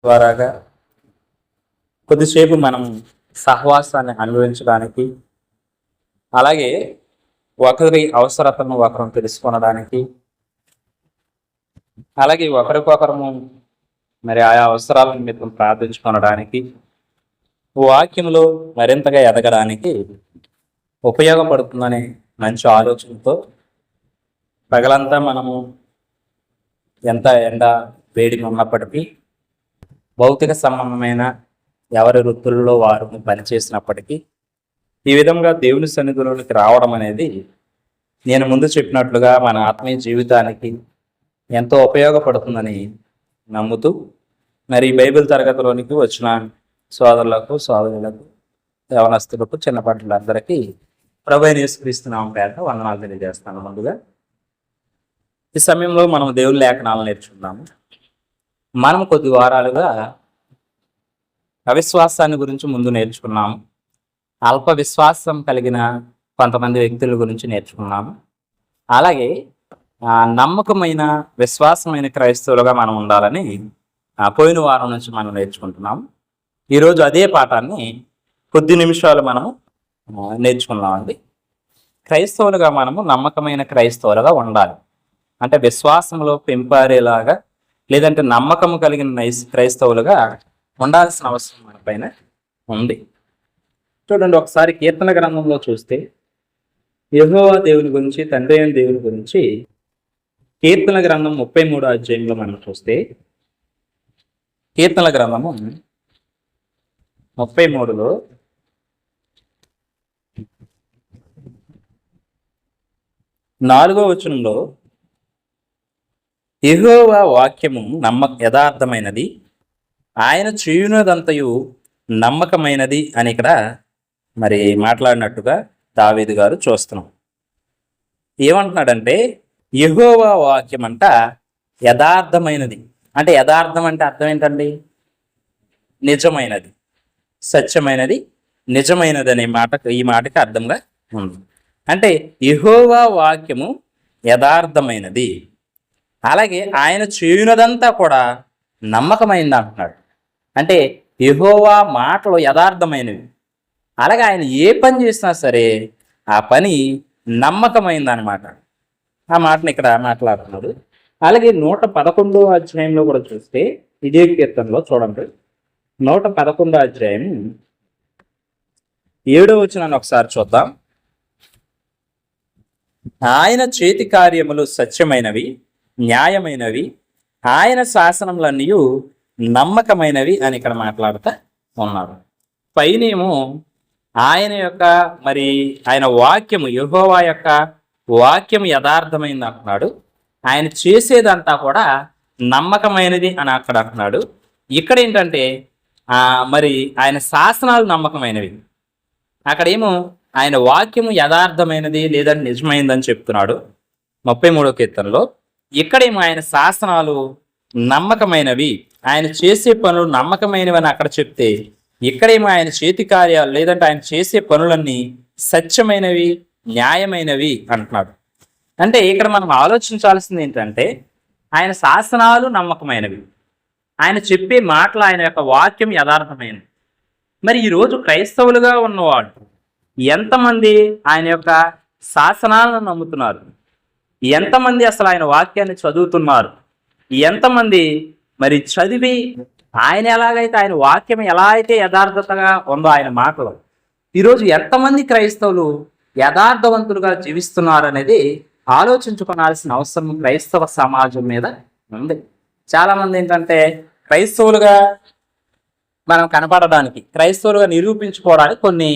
ద్వారాగా కొద్దిసేపు మనం సహవాసాన్ని అనుభవించడానికి, అలాగే ఒకరి అవసరతను ఒకరు తెలుసుకొనడానికి, అలాగే ఒకరికొకరము మరి ఆయా అవసరాల నిమిత్తం ప్రార్థించుకొనడానికి, వాక్యంలో మరింతగా ఎదగడానికి ఉపయోగపడుతుందనే మంచి ఆలోచనతో పగలంతా మనము ఎంత ఎండ వేడిగా ఉన్నప్పటికీ భౌతిక సంబంధమైన ఎవరి వృత్తుల్లో వారు పనిచేసినప్పటికీ ఈ విధంగా దేవుని సన్నిధిలోనికి రావడం అనేది నేను ముందు చెప్పినట్లుగా మన ఆత్మీయ జీవితానికి ఎంతో ఉపయోగపడుతుందని నమ్ముతూ మరి బైబిల్ తరగతిలోనికి వచ్చిన సోదరులకు, సోదరులకు, యవనస్తులకు, చిన్నపాట్లందరికీ ప్రభువైన యేసుక్రీస్తు నామం పేరిట వందనాలు తెలియజేస్తాను. ముందుగా ఈ సమయంలో మనం దేవుని లేఖనాలను నేర్చుకున్నాము. మనం కొద్ది వారాలుగా అవిశ్వాసాన్ని గురించి ముందు నేర్చుకున్నాము. అల్ప విశ్వాసం కలిగిన కొంతమంది వ్యక్తుల గురించి నేర్చుకున్నాము. అలాగే నమ్మకమైన విశ్వాసమైన క్రైస్తవులుగా మనం ఉండాలని పోయిన వారం నుంచి మనం నేర్చుకుంటున్నాము. ఈరోజు అదే పాఠాన్ని కొద్ది నిమిషాలు మనము నేర్చుకున్నామండి. క్రైస్తవులుగా మనము నమ్మకమైన క్రైస్తవులుగా ఉండాలి అంటే విశ్వాసంలో పెంపారేలాగా, లేదంటే నమ్మకం కలిగిన క్రైస్తవులుగా ఉండాల్సిన అవసరం మన పైన ఉంది. చూడండి, ఒకసారి కీర్తన గ్రంథంలో చూస్తే యెహోవా దేవుని గురించి, తండ్రి అయిన దేవుని గురించి కీర్తన గ్రంథం 33వ అధ్యాయంలో మనం చూస్తే, కీర్తన గ్రంథము 33లో 4వ వచనంలో యెహోవా వాక్యము యథార్థమైనది, ఆయన చేయునదంతయు నమ్మకమైనది అని ఇక్కడ మరి మాట్లాడినట్టుగా దావీదు గారు చూస్తున్నాం. ఏమంటున్నాడంటే యెహోవా వాక్యం అంట యథార్థమైనది. అంటే యథార్థం అంటే అర్థం ఏంటండి? నిజమైనది, సత్యమైనది, నిజమైనది అనే ఈ మాటకి అర్థంగా ఉంది. అంటే యెహోవా వాక్యము యథార్థమైనది, అలాగే ఆయన చేయునదంతా కూడా నమ్మకమైనది అంటున్నాడు. అంటే యెహోవా మాటలు యథార్థమైనవి, అలాగే ఆయన ఏ పని చేసినా సరే ఆ పని నమ్మకమైంది అనమాట. ఆ మాటను ఇక్కడ మాట్లాడుతున్నాడు. అలాగే 111వ అధ్యాయంలో కూడా చూస్తే ఇదే కీర్తనలో చూడండి, 111వ అధ్యాయం 7వ వచనాన్ని ఒకసారి చూద్దాం. ఆయన చేతి కార్యములు సత్యమైనవి, న్యాయమైనవి, ఆయన శాసనములన్నీ నమ్మకమైనవి అని ఇక్కడ మాట్లాడుతూ ఉన్నారు. పైనేమో ఆయన యొక్క మరి ఆయన వాక్యము, యెహోవా యొక్క వాక్యం యథార్థమైంది అంటున్నాడు. ఆయన చేసేదంతా కూడా నమ్మకమైనది అని అక్కడ అంటున్నాడు. ఇక్కడ ఏంటంటే మరి ఆయన శాసనాలు నమ్మకమైనవి, అక్కడేమో ఆయన వాక్యము యథార్థమైనది లేదని నిజమైందని చెప్తున్నాడు 33వ కీర్తనలో. ఇక్కడేమో ఆయన శాసనాలు నమ్మకమైనవి, ఆయన చేసే పనులు నమ్మకమైనవి అని అక్కడ చెప్తే, ఇక్కడేమో ఆయన చేతి కార్యాలు లేదంటే ఆయన చేసే పనులన్నీ సత్యమైనవి, న్యాయమైనవి అంటున్నాడు. అంటే ఇక్కడ మనం ఆలోచించాల్సింది ఏంటంటే ఆయన శాసనాలు నమ్మకమైనవి, ఆయన చెప్పే మాటలు, ఆయన యొక్క వాక్యం యథార్థమైనది. మరి ఈరోజు క్రైస్తవులుగా ఉన్నవాడు ఎంతమంది ఆయన యొక్క శాసనాలను నమ్ముతున్నారు? ఎంతమంది అసలు ఆయన వాక్యాన్ని చదువుతున్నారు? ఎంతమంది మరి చదివి ఆయన ఎలాగైతే ఆయన వాక్యం ఎలా అయితే యథార్థతగా ఉందో ఆయన మాటలు, ఈరోజు ఎంతమంది క్రైస్తవులు యథార్థవంతులుగా జీవిస్తున్నారు అనేది ఆలోచించుకోవాల్సిన అవసరం క్రైస్తవ సమాజం మీద ఉంది. చాలామంది ఏంటంటే క్రైస్తవులుగా మనం కనపడడానికి, క్రైస్తవులుగా నిరూపించుకోవడానికి కొన్ని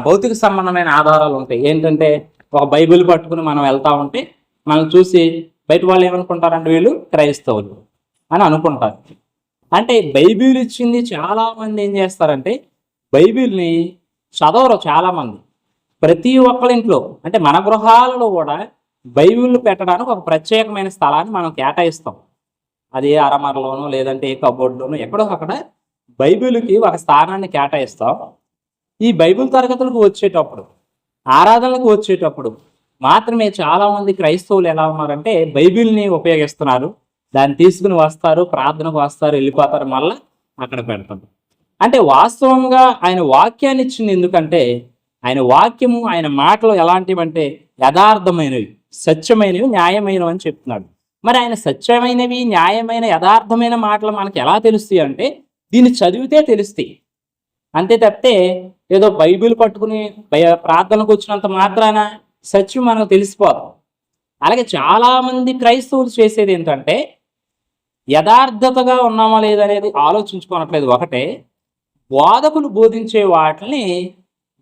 భౌతిక సంబంధమైన ఆధారాలు ఉంటాయి. ఏంటంటే ఒక బైబిల్ పట్టుకుని మనం వెళ్తా ఉంటే మనం చూసి బయట వాళ్ళు ఏమనుకుంటారంటే వీళ్ళు క్రైస్తవులు అని అనుకుంటారు. అంటే బైబిల్ ఇచ్చింది చాలామంది ఏం చేస్తారంటే బైబిల్ని చదవరు చాలామంది. ప్రతి ఒక్కరింట్లో అంటే మన గృహాలలో కూడా బైబిల్ పెట్టడానికి ఒక ప్రత్యేకమైన స్థలాన్ని మనం కేటాయిస్తాం. అది అరమరలోనో లేదంటే ఏ కబోర్డ్లోనో ఎక్కడో అక్కడ బైబిల్కి ఒక స్థానాన్ని కేటాయిస్తాం. ఈ బైబిల్ తరగతులకు వచ్చేటప్పుడు, ఆరాధనలకు వచ్చేటప్పుడు మాత్రమే చాలామంది క్రైస్తవులు ఎలా ఉన్నారంటే బైబిల్ని ఉపయోగిస్తున్నారు, దాన్ని తీసుకుని వస్తారు, ప్రార్థనకు వస్తారు, వెళ్ళిపోతారు, మళ్ళీ అక్కడ పెడతాం. అంటే వాస్తవంగా ఆయన వాక్యాన్ని ఇచ్చింది ఎందుకంటే ఆయన వాక్యము, ఆయన మాటలు ఎలాంటివంటే యథార్థమైనవి, సత్యమైనవి, న్యాయమైనవి అని చెప్తున్నాడు. మరి ఆయన సత్యమైనవి, న్యాయమైన, యథార్థమైన మాటలు మనకు ఎలా తెలుస్తాయి అంటే దీన్ని చదివితే తెలుస్తాయి. అంతే తప్పితే ఏదో బైబిల్ పట్టుకుని ప్రార్థనకు వచ్చినంత మాత్రాన సత్యం మనకు తెలిసిపోదు. అలాగే చాలామంది క్రైస్తవులు చేసేది ఏంటంటే యథార్థతగా ఉన్నామా లేదనేది ఆలోచించుకోనట్లేదు. ఒకటే, బోధకులు బోధించే వాటిని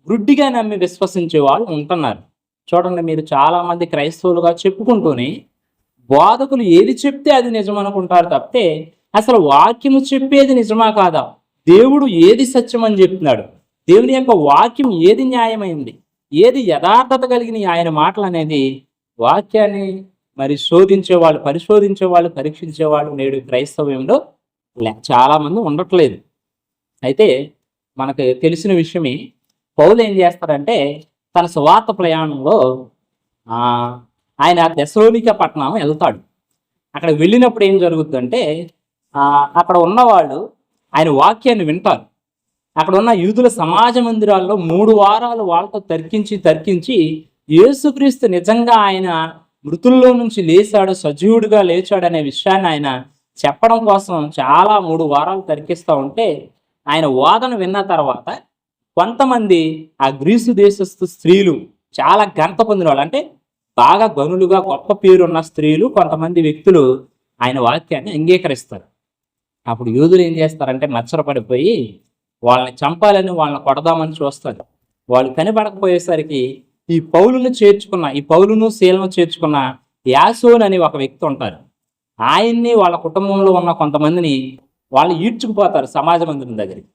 గుడ్డిగా నమ్మి విశ్వసించే వాళ్ళు ఉంటున్నారు. చూడండి, మీరు చాలామంది క్రైస్తవులుగా చెప్పుకుంటూనే బోధకులు ఏది చెప్తే అది నిజం అనుకుంటారు తప్పితే అసలు వాక్యము చెప్పేది నిజమా కాదా, దేవుడు ఏది సత్యం అని చెప్తున్నాడు, దేవుని యొక్క వాక్యం ఏది న్యాయమైంది, ఏది యథార్థత కలిగిన ఆయన మాటలు అనేది వాక్యాన్ని మరి శోధించేవాళ్ళు, పరిశోధించేవాళ్ళు, పరీక్షించేవాళ్ళు నేడు క్రైస్తవ్యంలో చాలామంది ఉండట్లేదు. అయితే మనకు తెలిసిన విషయమే, పౌలు ఏం చేస్తాడంటే తన సువార్త ప్రయాణంలో ఆయన తెస్సలోనిక పట్టణం వెళ్తాడు. అక్కడ వెళ్ళినప్పుడు ఏం జరుగుతుందంటే అక్కడ ఉన్నవాళ్ళు ఆయన వాక్యాన్ని వింటారు. అక్కడ ఉన్న యూదుల సమాజ మందిరాల్లో 3 వారాలు వాళ్ళతో తర్కించి యేసుక్రీస్తు నిజంగా ఆయన మృతుల్లో నుంచి లేచాడు, సజీవుడిగా లేచాడు అనే విషయాన్ని ఆయన చెప్పడం కోసం చాలా 3 వారాలు తర్కిస్తూ ఉంటే ఆయన వాదన విన్న తర్వాత కొంతమంది ఆ గ్రీసు దేశస్థు స్త్రీలు, చాలా ఘనత పొందిన వాళ్ళు, అంటే బాగా గనులుగా గొప్ప పేరున్న స్త్రీలు, కొంతమంది వ్యక్తులు ఆయన వాక్యాన్ని అంగీకరిస్తారు. అప్పుడు యూదులు ఏం చేస్తారంటే మచ్చరపడిపోయి వాళ్ళని చంపాలని, వాళ్ళని కొడదామని చూస్తారు. వాళ్ళు కనిపడకపోయేసరికి ఈ పౌలును శీలను చేర్చుకున్న యాసోన్ అని ఒక వ్యక్తి ఉంటారు. ఆయన్ని, వాళ్ళ కుటుంబంలో ఉన్న కొంతమందిని వాళ్ళు ఈడ్చుకుపోతారు సమాజ మందిరం దగ్గరికి.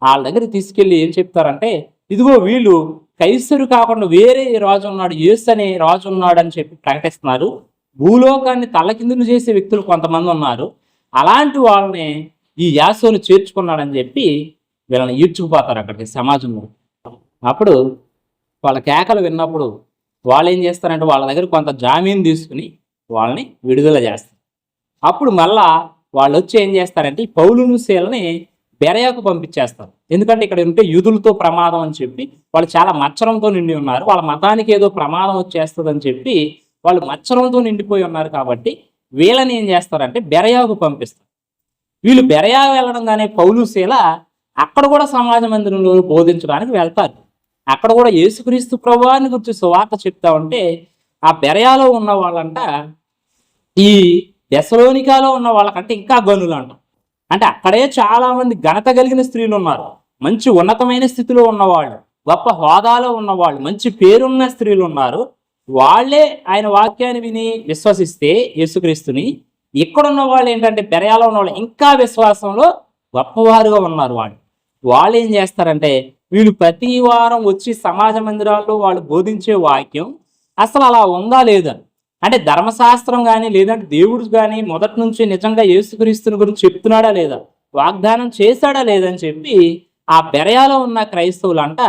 వాళ్ళ దగ్గరికి తీసుకెళ్ళి ఏం చెప్తారంటే, ఇదిగో వీళ్ళు కైసరు కాకుండా వేరే రాజు ఉన్నాడు, యేసు అనే రాజు ఉన్నాడు అని చెప్పి ప్రకటిస్తున్నారు. భూలోకాన్ని తలకిందులు చేసే వ్యక్తులు కొంతమంది ఉన్నారు, అలాంటి వాళ్ళని ఈ యాసోను చేర్చుకున్నాడని చెప్పి వీళ్ళని ఈడ్చుకుపోతారు అక్కడికి సమాజంలో. అప్పుడు వాళ్ళ కేకలు విన్నప్పుడు వాళ్ళు ఏం చేస్తారంటే వాళ్ళ దగ్గర కొంత జామీన్ తీసుకుని వాళ్ళని విడుదల చేస్తారు. అప్పుడు మళ్ళా వాళ్ళు వచ్చి ఏం చేస్తారంటే ఈ పౌలును శీలని బెరయాకు పంపించేస్తారు. ఎందుకంటే ఇక్కడ ఉంటే యూదులతో ప్రమాదం అని చెప్పి వాళ్ళు చాలా మచ్చరంతో నిండి ఉన్నారు, వాళ్ళ మతానికి ఏదో ప్రమాదం వచ్చేస్తుందని చెప్పి వాళ్ళు మచ్చరంతో నిండిపోయి ఉన్నారు. కాబట్టి వీళ్ళని ఏం చేస్తారంటే బెరయాకు పంపిస్తారు. వీళ్ళు బెరయా వెళ్ళడంగానే పౌలు శీల అక్కడ కూడా సమాజ మందిరంలో బోధించడానికి వెళ్తారు. అక్కడ కూడా యేసుక్రీస్తు ప్రభువాని గురించి సువార్త చెప్తా ఉంటే ఆ బెరయాలో ఉన్న వాళ్ళంట ఈ తెస్సలోనికలో ఉన్న వాళ్ళకంటే ఇంకా గనులు అంట. అంటే అక్కడే చాలా మంది ఘనత కలిగిన స్త్రీలు ఉన్నారు, మంచి ఉన్నతమైన స్థితిలో ఉన్నవాళ్ళు, గొప్ప హోదాలో ఉన్నవాళ్ళు, మంచి పేరున్న స్త్రీలు ఉన్నారు. వాళ్ళే ఆయన వాక్యాన్ని విని విశ్వసిస్తే యేసుక్రీస్తుని, ఇక్కడున్న వాళ్ళు ఏంటంటే బెరయాలో ఉన్న వాళ్ళు ఇంకా విశ్వాసంలో గొప్పవారుగా ఉన్నారు. వాళ్ళు ఏం చేస్తారంటే వీళ్ళు ప్రతి వారం వచ్చి సమాజ మందిరాల్లో వాళ్ళు బోధించే వాక్యం అసలు అలా ఉందా లేదా, అంటే ధర్మశాస్త్రం కానీ లేదంటే దేవుడు కానీ మొదటి నుంచి నిజంగా యేసుక్రీస్తుని గురించి చెప్తున్నాడా లేదా, వాగ్దానం చేశాడా లేదని చెప్పి ఆ బెరయాలో ఉన్న క్రైస్తవులంట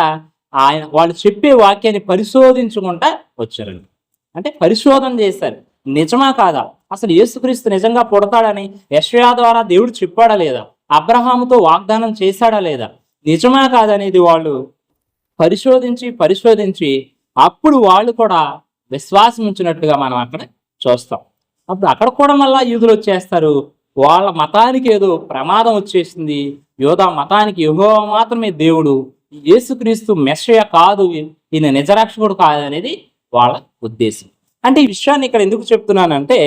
వాళ్ళు చెప్పే వాక్యాన్ని పరిశోధించుకుంటా వచ్చారండి. అంటే పరిశోధన చేశారు, నిజమా కాదా, అసలు యేసుక్రీస్తు నిజంగా పుడతాడని యెషయా ద్వారా దేవుడు చెప్పాడా లేదా, అబ్రహాముతో వాగ్దానం చేశాడా లేదా, నిజమా కాదనేది వాళ్ళు పరిశోధించి అప్పుడు వాళ్ళు కూడా విశ్వాసం ఉంచినట్టుగా మనం అక్కడ చూస్తాం. అప్పుడు అక్కడ కూడా మళ్ళా యూదులు వచ్చేస్తారు, వాళ్ళ మతానికి ఏదో ప్రమాదం వచ్చేసింది, యోధా మతానికి యెహోవా మాత్రమే దేవుడు, యేసుక్రీస్తు మెస్సయ కాదు, ఈయన నిజరక్షకుడు కాదనేది వాళ్ళ ఉద్దేశం. అంటే ఈ విషయాన్ని ఇక్కడ ఎందుకు చెప్తున్నానంటే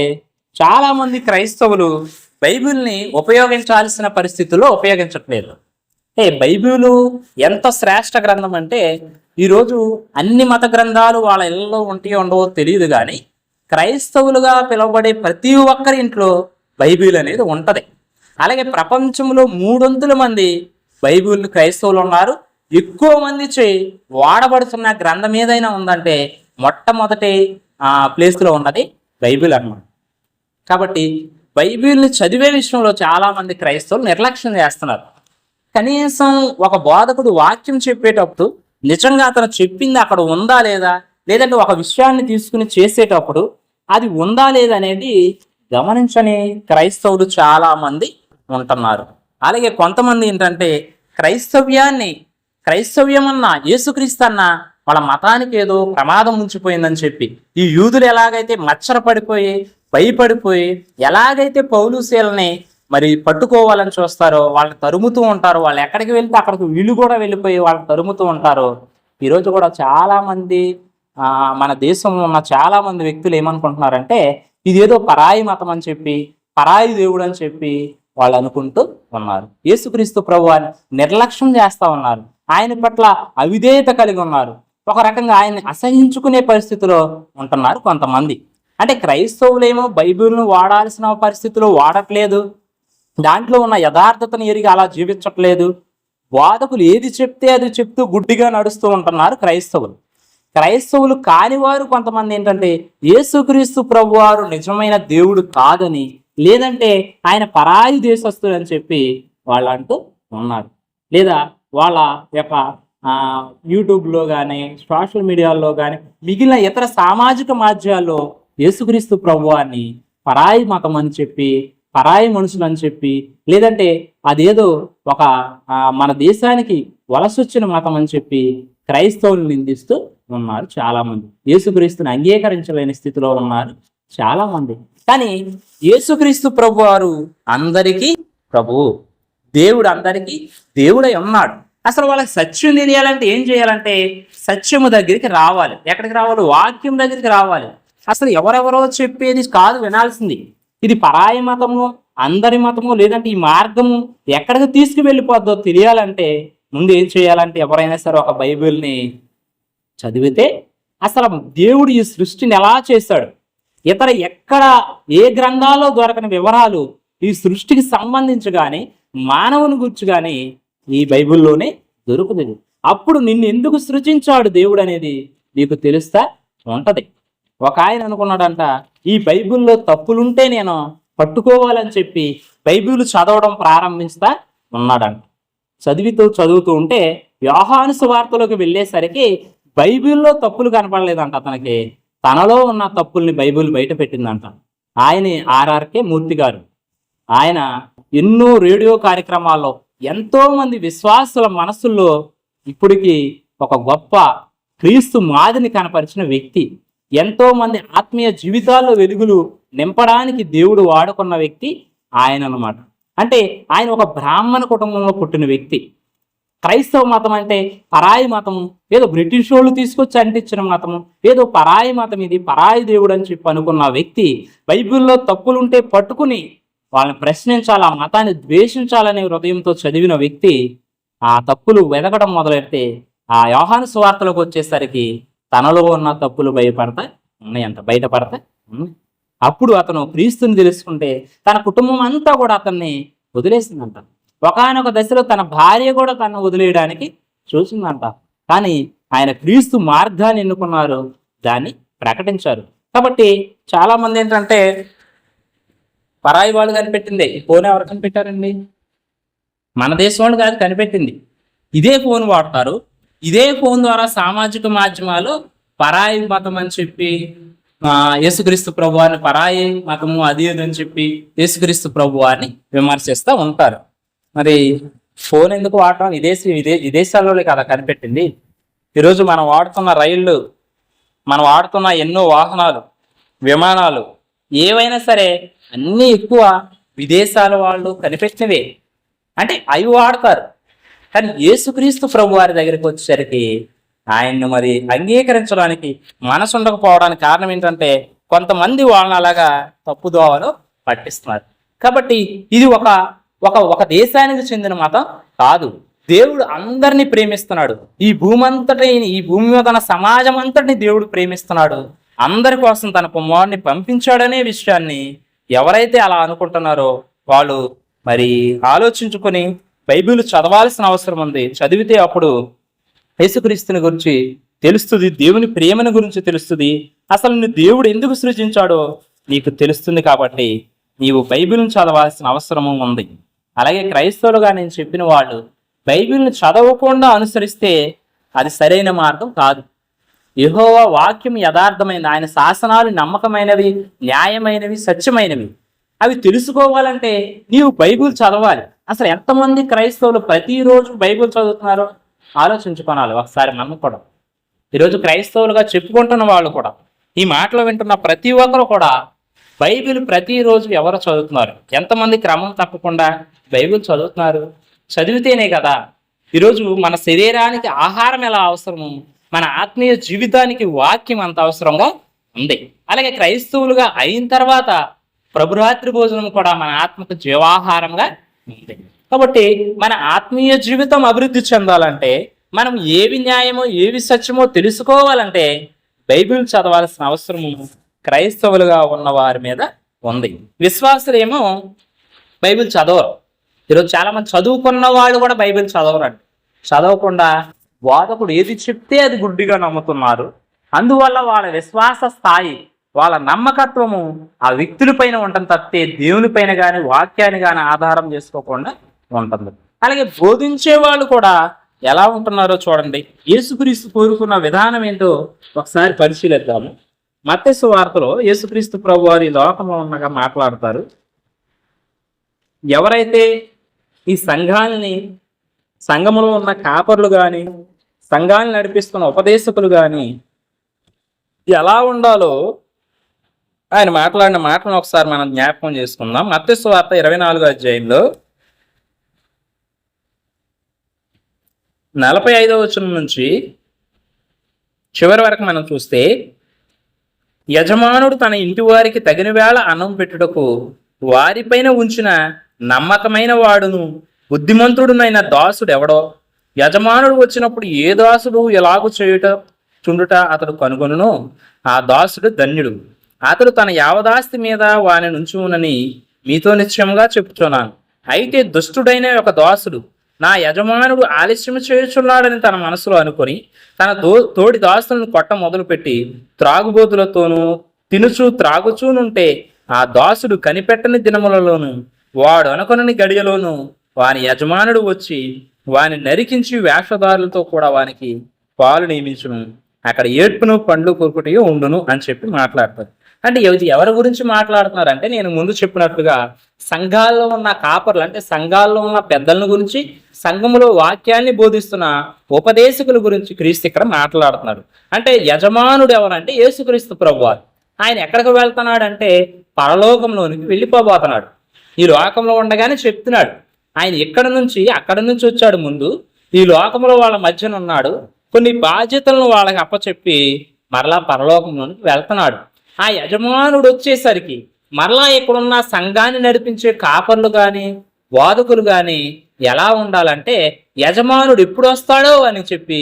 చాలా మంది క్రైస్తవులు బైబిల్ని ఉపయోగించాల్సిన పరిస్థితుల్లో ఉపయోగించట్లేదు. బైబిల్ ఎంత శ్రేష్ఠ గ్రంథం అంటే ఈరోజు అన్ని మత గ్రంథాలు వాళ్ళ ఇళ్ళలో ఉండవో తెలియదు, కానీ క్రైస్తవులుగా పిలువబడే ప్రతి ఒక్కరి ఇంట్లో బైబిల్ అనేది ఉంటది. అలాగే ప్రపంచంలో 300 మంది బైబిల్ క్రైస్తవులు ఉన్నారు. ఎక్కువ మంది వాడబడుతున్న గ్రంథం ఏదైనా ఉందంటే మొట్టమొదటి ప్లేస్లో ఉన్నది బైబిల్ అన్నమాట. కాబట్టి బైబిల్ని చదివే విషయంలో చాలా మంది క్రైస్తవులు నిర్లక్ష్యం చేస్తున్నారు. కనీసం ఒక బోధకుడు వాక్యం చెప్పేటప్పుడు నిజంగా అతను చెప్పింది అక్కడ ఉందా లేదా, లేదంటే ఒక విషయాన్ని తీసుకుని చేసేటప్పుడు అది ఉందా లేదా అనేది గమనించని క్రైస్తవులు చాలా మంది ఉంటున్నారు. అలాగే కొంతమంది ఏంటంటే క్రైస్తవ్యమన్నా యేసుక్రీస్తు అన్న వాళ్ళ మతానికి ఏదో ప్రమాదం ఉంచిపోయిందని చెప్పి ఈ యూదులు ఎలాగైతే మచ్చర పడిపోయి భయపడిపోయి ఎలాగైతే పౌలుశీలని మరి పట్టుకోవాలని చూస్తారో వాళ్ళని తరుముతూ ఉంటారో, వాళ్ళు ఎక్కడికి వెళ్తే అక్కడికి వీళ్ళు కూడా వెళ్ళిపోయి వాళ్ళని తరుముతూ ఉంటారో, ఈరోజు కూడా చాలామంది మన దేశంలో ఉన్న చాలామంది వ్యక్తులు ఏమనుకుంటున్నారంటే ఇదేదో పరాయి మతం అని చెప్పి పరాయి దేవుడు అని చెప్పి వాళ్ళు అనుకుంటూ ఉన్నారు. యేసుక్రీస్తు ప్రభువాన్ని నిర్లక్ష్యం చేస్తూ ఉన్నారు. ఆయన పట్ల అవిధేయత కలిగి ఉన్నారు. ఒక రకంగా ఆయన్ని అసహించుకునే పరిస్థితిలో ఉంటున్నారు కొంతమంది. అంటే క్రైస్తవులేమో బైబిల్ను వాడాల్సిన పరిస్థితిలో వాడట్లేదు, దాంట్లో ఉన్న యథార్థతను ఎరిగి అలా జీవించట్లేదు, బోధకులు ఏది చెప్తే అది చెప్తూ గుడ్డిగా నడుస్తూ ఉంటున్నారు క్రైస్తవులు కానివారు కొంతమంది ఏంటంటే యేసుక్రీస్తు ప్రభువారు నిజమైన దేవుడు కాదని, లేదంటే ఆయన పరాయి దేశస్తుడు అని చెప్పి వాళ్ళు అంటూ ఉన్నారు. లేదా వాళ్ళ యొక్క యూట్యూబ్లో కానీ సోషల్ మీడియాలో కానీ మిగిలిన ఇతర సామాజిక మాధ్యమాల్లో యేసుక్రీస్తు ప్రభువాన్ని పరాయి మతం అని చెప్పి పరాయి మనుషులు అని చెప్పి, లేదంటే అదేదో ఒక మన దేశానికి వలసొచ్చిన మతం అని చెప్పి క్రైస్తవులు నిందిస్తూ ఉన్నారు చాలామంది. యేసుక్రీస్తుని అంగీకరించలేని స్థితిలో ఉన్నారు చాలామంది. కానీ యేసుక్రీస్తు ప్రభు వారు అందరికీ ప్రభువు, దేవుడు అందరికీ దేవుడై ఉన్నాడు. అసలు వాళ్ళకి సత్యం తెలియాలంటే ఏం చేయాలంటే సత్యము దగ్గరికి రావాలి. ఎక్కడికి రావాలి? వాక్యం దగ్గరికి రావాలి. అసలు ఎవరెవరో చెప్పేది కాదు వినాల్సింది. ఇది పరాయి మతము, అందరి మతము, లేదంటే ఈ మార్గము ఎక్కడికి తీసుకువెళ్ళిపోద్దో తెలియాలంటే ముందు ఏం చేయాలంటే ఎవరైనా సరే ఒక బైబిల్ని చదివితే అసలు దేవుడు ఈ సృష్టిని ఎలా చేశాడు, ఇతర ఎక్కడ ఏ గ్రంథాల్లో దొరకని వివరాలు ఈ సృష్టికి సంబంధించి కానీ మానవుని గురించి కానీ ఈ బైబిల్లోనే దొరుకుతుంది. అప్పుడు నిన్ను ఎందుకు సృజించాడు దేవుడు అనేది నీకు తెలుస్తా ఉంటది. ఒక ఆయన అనుకున్నాడంట ఈ బైబిల్లో తప్పులుంటే నేను పట్టుకోవాలని చెప్పి బైబిల్ చదవడం ప్రారంభిస్తా ఉన్నాడంట. చదువుతూ ఉంటే యోహాను సువార్తలోకి వెళ్ళేసరికి బైబిల్లో తప్పులు కనపడలేదంట అతనికి. తనలో ఉన్న తప్పుల్ని బైబిల్ బయట పెట్టిందంట. ఆయన ఆర్ఆర్కే మూర్తి గారు. ఆయన ఎన్నో రేడియో కార్యక్రమాల్లో ఎంతో మంది విశ్వాసుల మనసుల్లో ఇప్పటికీ ఒక గొప్ప క్రీస్తు మాదిరిని కనపరిచిన వ్యక్తి. ఎంతో మంది ఆత్మీయ జీవితాల్లో వెలుగులు నింపడానికి దేవుడు వాడుకున్న వ్యక్తి ఆయన అన్నమాట. అంటే ఆయన ఒక బ్రాహ్మణ కుటుంబంలో పుట్టిన వ్యక్తి. క్రైస్తవ మతం అంటే పరాయి మతము, ఏదో బ్రిటిష్ వాళ్ళు తీసుకొచ్చి అంటించిన మతము, ఏదో పరాయి మతం, ఇది పరాయి దేవుడు అని చెప్పి అనుకున్న వ్యక్తి బైబిల్లో తప్పులుంటే పట్టుకుని వాళ్ళని ప్రశ్నించాలి, ఆ మతాన్ని ద్వేషించాలనే హృదయంతో చదివిన వ్యక్తి ఆ తప్పులు వెదకడం మొదలెడితే ఆ యోహాను సువార్తలోకి వచ్చేసరికి తనలో ఉన్న తప్పులు బయటపడతా ఉన్నాయి. అప్పుడు అతను క్రీస్తుని తెలుసుకుంటే తన కుటుంబం అంతా కూడా అతన్ని వదిలేసిందంట. ఒకానొక దశలో తన భార్య కూడా తనను వదిలేయడానికి చూసిందంట. కానీ ఆయన క్రీస్తు మార్గాన్ని ఎన్నుకున్నారు, దాన్ని ప్రకటించారు. కాబట్టి చాలా మంది ఏంటంటే పరాయి వాళ్ళు కనిపెట్టిందే ఈ ఫోన్ ఎవరు కనిపెట్టారండి? మన దేశం వాళ్ళు కాదు కనిపెట్టింది. ఇదే ఫోన్ వాడతారు. ఇదే ఫోన్ ద్వారా సామాజిక మాధ్యమాలు పరాయి మతం అని చెప్పి యేసుక్రీస్తు ప్రభువాన్ని పరాయి మతము అది అని చెప్పి యేసుక్రీస్తు ప్రభువాన్ని విమర్శిస్తూ ఉంటారు. మరి ఫోన్ ఎందుకు వాడటం? విదేశాల్లో కదా కనిపెట్టింది. ఈరోజు మనం వాడుతున్న రైళ్ళు, మనం వాడుతున్న ఎన్నో వాహనాలు, విమానాలు ఏవైనా సరే అన్నీ ఎక్కువ విదేశాల వాళ్ళు కనిపెట్టినవే. అంటే అవి వాడతారు. కానీ యేసుక్రీస్తు ప్రభు వారి దగ్గరికి వచ్చేసరికి ఆయన్ను మరి అంగీకరించడానికి మనసు ఉండకపోవడానికి కారణం ఏంటంటే కొంతమంది వాళ్ళని అలాగా తప్పుదోవలో పట్టిస్తున్నారు. కాబట్టి ఇది ఒక దేశానికి చెందిన మతం కాదు. దేవుడు అందరినీ ప్రేమిస్తున్నాడు. ఈ భూమి మీద తన సమాజం అంతటిని దేవుడు ప్రేమిస్తున్నాడు. అందరి కోసం తన కుమారుని పంపించాడనే విషయాన్ని ఎవరైతే అలా అనుకుంటున్నారో వాళ్ళు మరి ఆలోచించుకొని బైబిల్ చదవాల్సిన అవసరం ఉంది. చదివితే అప్పుడు యేసుక్రీస్తుని గురించి తెలుస్తుంది, దేవుని ప్రేమను గురించి తెలుస్తుంది, అసలు నువ్వు దేవుడు ఎందుకు సృజించాడో నీకు తెలుస్తుంది. కాబట్టి నీవు బైబిల్ని చదవాల్సిన అవసరము ఉంది. అలాగే క్రైస్తవులుగా నేను చెప్పిన వాళ్ళు బైబిల్ని చదవకుండా అనుసరిస్తే అది సరైన మార్గం కాదు. యెహోవా వాక్యం యథార్థమైనది, ఆయన శాసనాలు నమ్మకమైనవి, న్యాయమైనవి, సత్యమైనవి. అవి తెలుసుకోవాలంటే నీవు బైబిల్ చదవాలి. అసలు ఎంతమంది క్రైస్తవులు ప్రతిరోజు బైబిల్ చదువుతున్నారో ఆలోచించుకోవాలి ఒకసారి. మనం కూడా ఈరోజు క్రైస్తవులుగా చెప్పుకుంటున్న వాళ్ళు కూడా, ఈ మాటలు వింటున్న ప్రతి ఒక్కరు కూడా బైబిల్ ప్రతిరోజు ఎవరు చదువుతున్నారు? ఎంతమంది క్రమం తప్పకుండా బైబిల్ చదువుతున్నారు? చదివితేనే కదా ఈరోజు మన శరీరానికి ఆహారం ఎలా అవసరము, మన ఆత్మీయ జీవితానికి వాక్యం అంత అవసరంగా ఉంది. అలాగే క్రైస్తవులుగా అయిన తర్వాత ప్రభురాత్రి భోజనం కూడా మన ఆత్మకు జీవాహారంగా ఉంది. కాబట్టి మన ఆత్మీయ జీవితం అభివృద్ధి చెందాలంటే, మనం ఏవి న్యాయమో ఏవి సత్యమో తెలుసుకోవాలంటే బైబిల్ చదవాల్సిన అవసరము క్రైస్తవులుగా ఉన్న వారి మీద ఉంది. విశ్వాసులేమో బైబిల్ చదవరు. ఈరోజు చాలా మంది చదువుకున్న వాళ్ళు కూడా బైబిల్ చదవరండి. చదవకుండా బోధకుడు ఏది చెప్తే అది గుడ్డిగా నమ్ముతున్నారు. అందువల్ల వాళ్ళ విశ్వాస స్థాయి, వాళ్ళ నమ్మకత్వము ఆ వ్యక్తులపైన ఉంటుంది తప్పితే దేవునిపైన కానీ వాక్యాన్ని కానీ ఆధారం చేసుకోకుండా ఉంటుంది. అలాగే బోధించే వాళ్ళు కూడా ఎలా ఉంటున్నారో చూడండి. యేసుక్రీస్తు కోరుకున్న విధానం ఏంటో ఒకసారి పరిశీలిద్దాము. మత్తయి సువార్తలో యేసుక్రీస్తు ప్రభు వారి లోకంలో ఉన్నగా మాట్లాడతారు. ఎవరైతే ఈ సంఘములో ఉన్న కాపర్లు కానీ, సంఘాన్ని నడిపిస్తున్న ఉపదేశకులు కానీ ఎలా ఉండాలో ఆయన మాట్లాడిన మాటలను ఒకసారి మనం జ్ఞాపకం చేసుకుందాం. మత్తయి సువార్త 24వ అధ్యాయంలో 45వ వచనం నుంచి చివరి వరకు మనం చూస్తే, యజమానుడు తన ఇంటి వారికి తగిన వేళ అన్నం పెట్టుటకు వారిపైన ఉంచిన నమ్మకమైన వాడును బుద్ధిమంతుడునైన దాసుడు ఎవడో? యజమానుడు వచ్చినప్పుడు ఏ దాసుడు ఎలాగూ చుండుట అతడు కనుగొనును, ఆ దాసుడు ధన్యుడు. అతడు తన యావదాస్తి మీద వాని నుంచునని మీతో నిశ్చయంగా చెప్పుచున్నాను. అయితే దుష్టుడైన ఒక దాసుడు నా యజమానుడు ఆలస్యం చేయుచున్నాడని తన మనసులో అనుకొని తన తోడి దాసులను కొట్ట మొదలుపెట్టి త్రాగుబోతులతోనూ తినుచు త్రాగుచూనుంటే, ఆ దాసుడు కనిపెట్టని దినములలోను వాడు అనుకొనని గడియలోను వాని యజమానుడు వచ్చి వాని నరికించి వేషధారులతో కూడా వానికి పాలు నియమించును. అక్కడ ఏడ్పును పండ్లు కొరుకుటయు ఉండును అని చెప్పి మాట్లాడతారు. అంటే ఎవరి గురించి మాట్లాడుతున్నారంటే, నేను ముందు చెప్పినట్లుగా సంఘాల్లో ఉన్న కాపర్లు, అంటే సంఘాల్లో ఉన్న పెద్దల గురించి, సంఘములో వాక్యాన్ని బోధిస్తున్న ఉపదేశకుల గురించి క్రీస్తు ఇక్కడ మాట్లాడుతున్నాడు. అంటే యజమానుడు ఎవరంటే యేసుక్రీస్తు ప్రభువారు. ఆయన ఎక్కడికి వెళ్తున్నాడంటే పరలోకంలోనికి వెళ్ళిపోబోతున్నాడు. ఈ లోకంలో ఉండగానే చెప్తున్నాడు. ఆయన అక్కడి నుంచి వచ్చాడు. ముందు ఈ లోకంలో వాళ్ళ మధ్యన ఉన్నాడు. కొన్ని బాధ్యతలను వాళ్ళకి అప్పచెప్పి మరలా పరలోకంలోనికి వెళ్తున్నాడు. ఆ యజమానుడు వచ్చేసరికి మరలా ఇక్కడున్న సంఘాన్ని నడిపించే కాపర్లు కానీ బోధకులు కానీ ఎలా ఉండాలంటే, యజమానుడు ఎప్పుడు వస్తాడో అని చెప్పి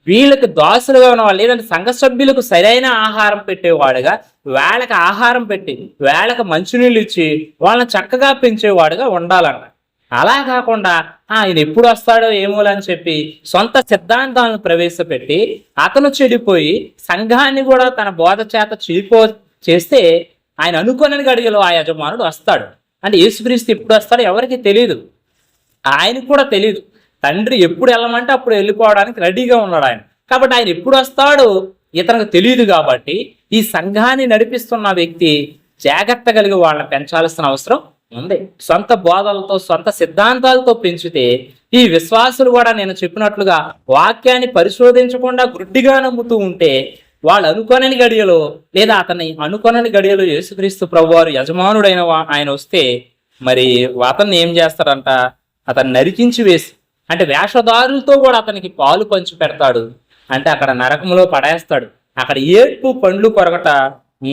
వీళ్ళకి దాసులుగా ఉన్నవాళ్ళు, లేదంటే సంఘ సభ్యులకు సరైన ఆహారం పెట్టేవాడుగా, వేళకి ఆహారం పెట్టి వేళకి మంచినీళ్ళు ఇచ్చి వాళ్ళని చక్కగా పెంచేవాడుగా ఉండాలన్న. అలా కాకుండా ఆయన ఎప్పుడు వస్తాడో ఏమోలని చెప్పి సొంత సిద్ధాంతాలను ప్రవేశపెట్టి అతను చెడిపోయి సంఘాన్ని కూడా తన బోధ చేత చేస్తే ఆయన అనుకోనని గడియలో ఆ యజమానుడు వస్తాడు. అంటే యేసుక్రీస్తు ఎప్పుడు వస్తాడో ఎవరికి తెలియదు, ఆయనకు కూడా తెలియదు. తండ్రి ఎప్పుడు వెళ్ళమంటే అప్పుడు వెళ్ళిపోవడానికి రెడీగా ఉన్నాడు ఆయన. కాబట్టి ఆయన ఎప్పుడు వస్తాడో ఇతనికి తెలియదు. కాబట్టి ఈ సంఘాన్ని నడిపిస్తున్న వ్యక్తి జాగ్రత్త కలిగి వాళ్ళని పెంచాల్సిన అవసరం ఉంది. సొంత బోధలతో సొంత సిద్ధాంతాలతో పెంచితే ఈ విశ్వాసులు కూడా నేను చెప్పినట్లుగా వాక్యాన్ని పరిశోధించకుండా గుడ్డిగా నమ్ముతూ ఉంటే, వాళ్ళు అనుకోనని గడియలో లేదా అతన్ని అనుకోనని గడియలో యేసుక్రీస్తు ప్రభువారు యజమానుడైన ఆయన వస్తే మరి అతన్ని ఏం చేస్తారంట? అతన్ని నరికించి వేసి, అంటే వేషధారులతో కూడా అతనికి పాలు పంచి పెడతాడు. అంటే అక్కడ నరకంలో పడేస్తాడు. అక్కడ ఏడ్పు పండ్లు కొరగట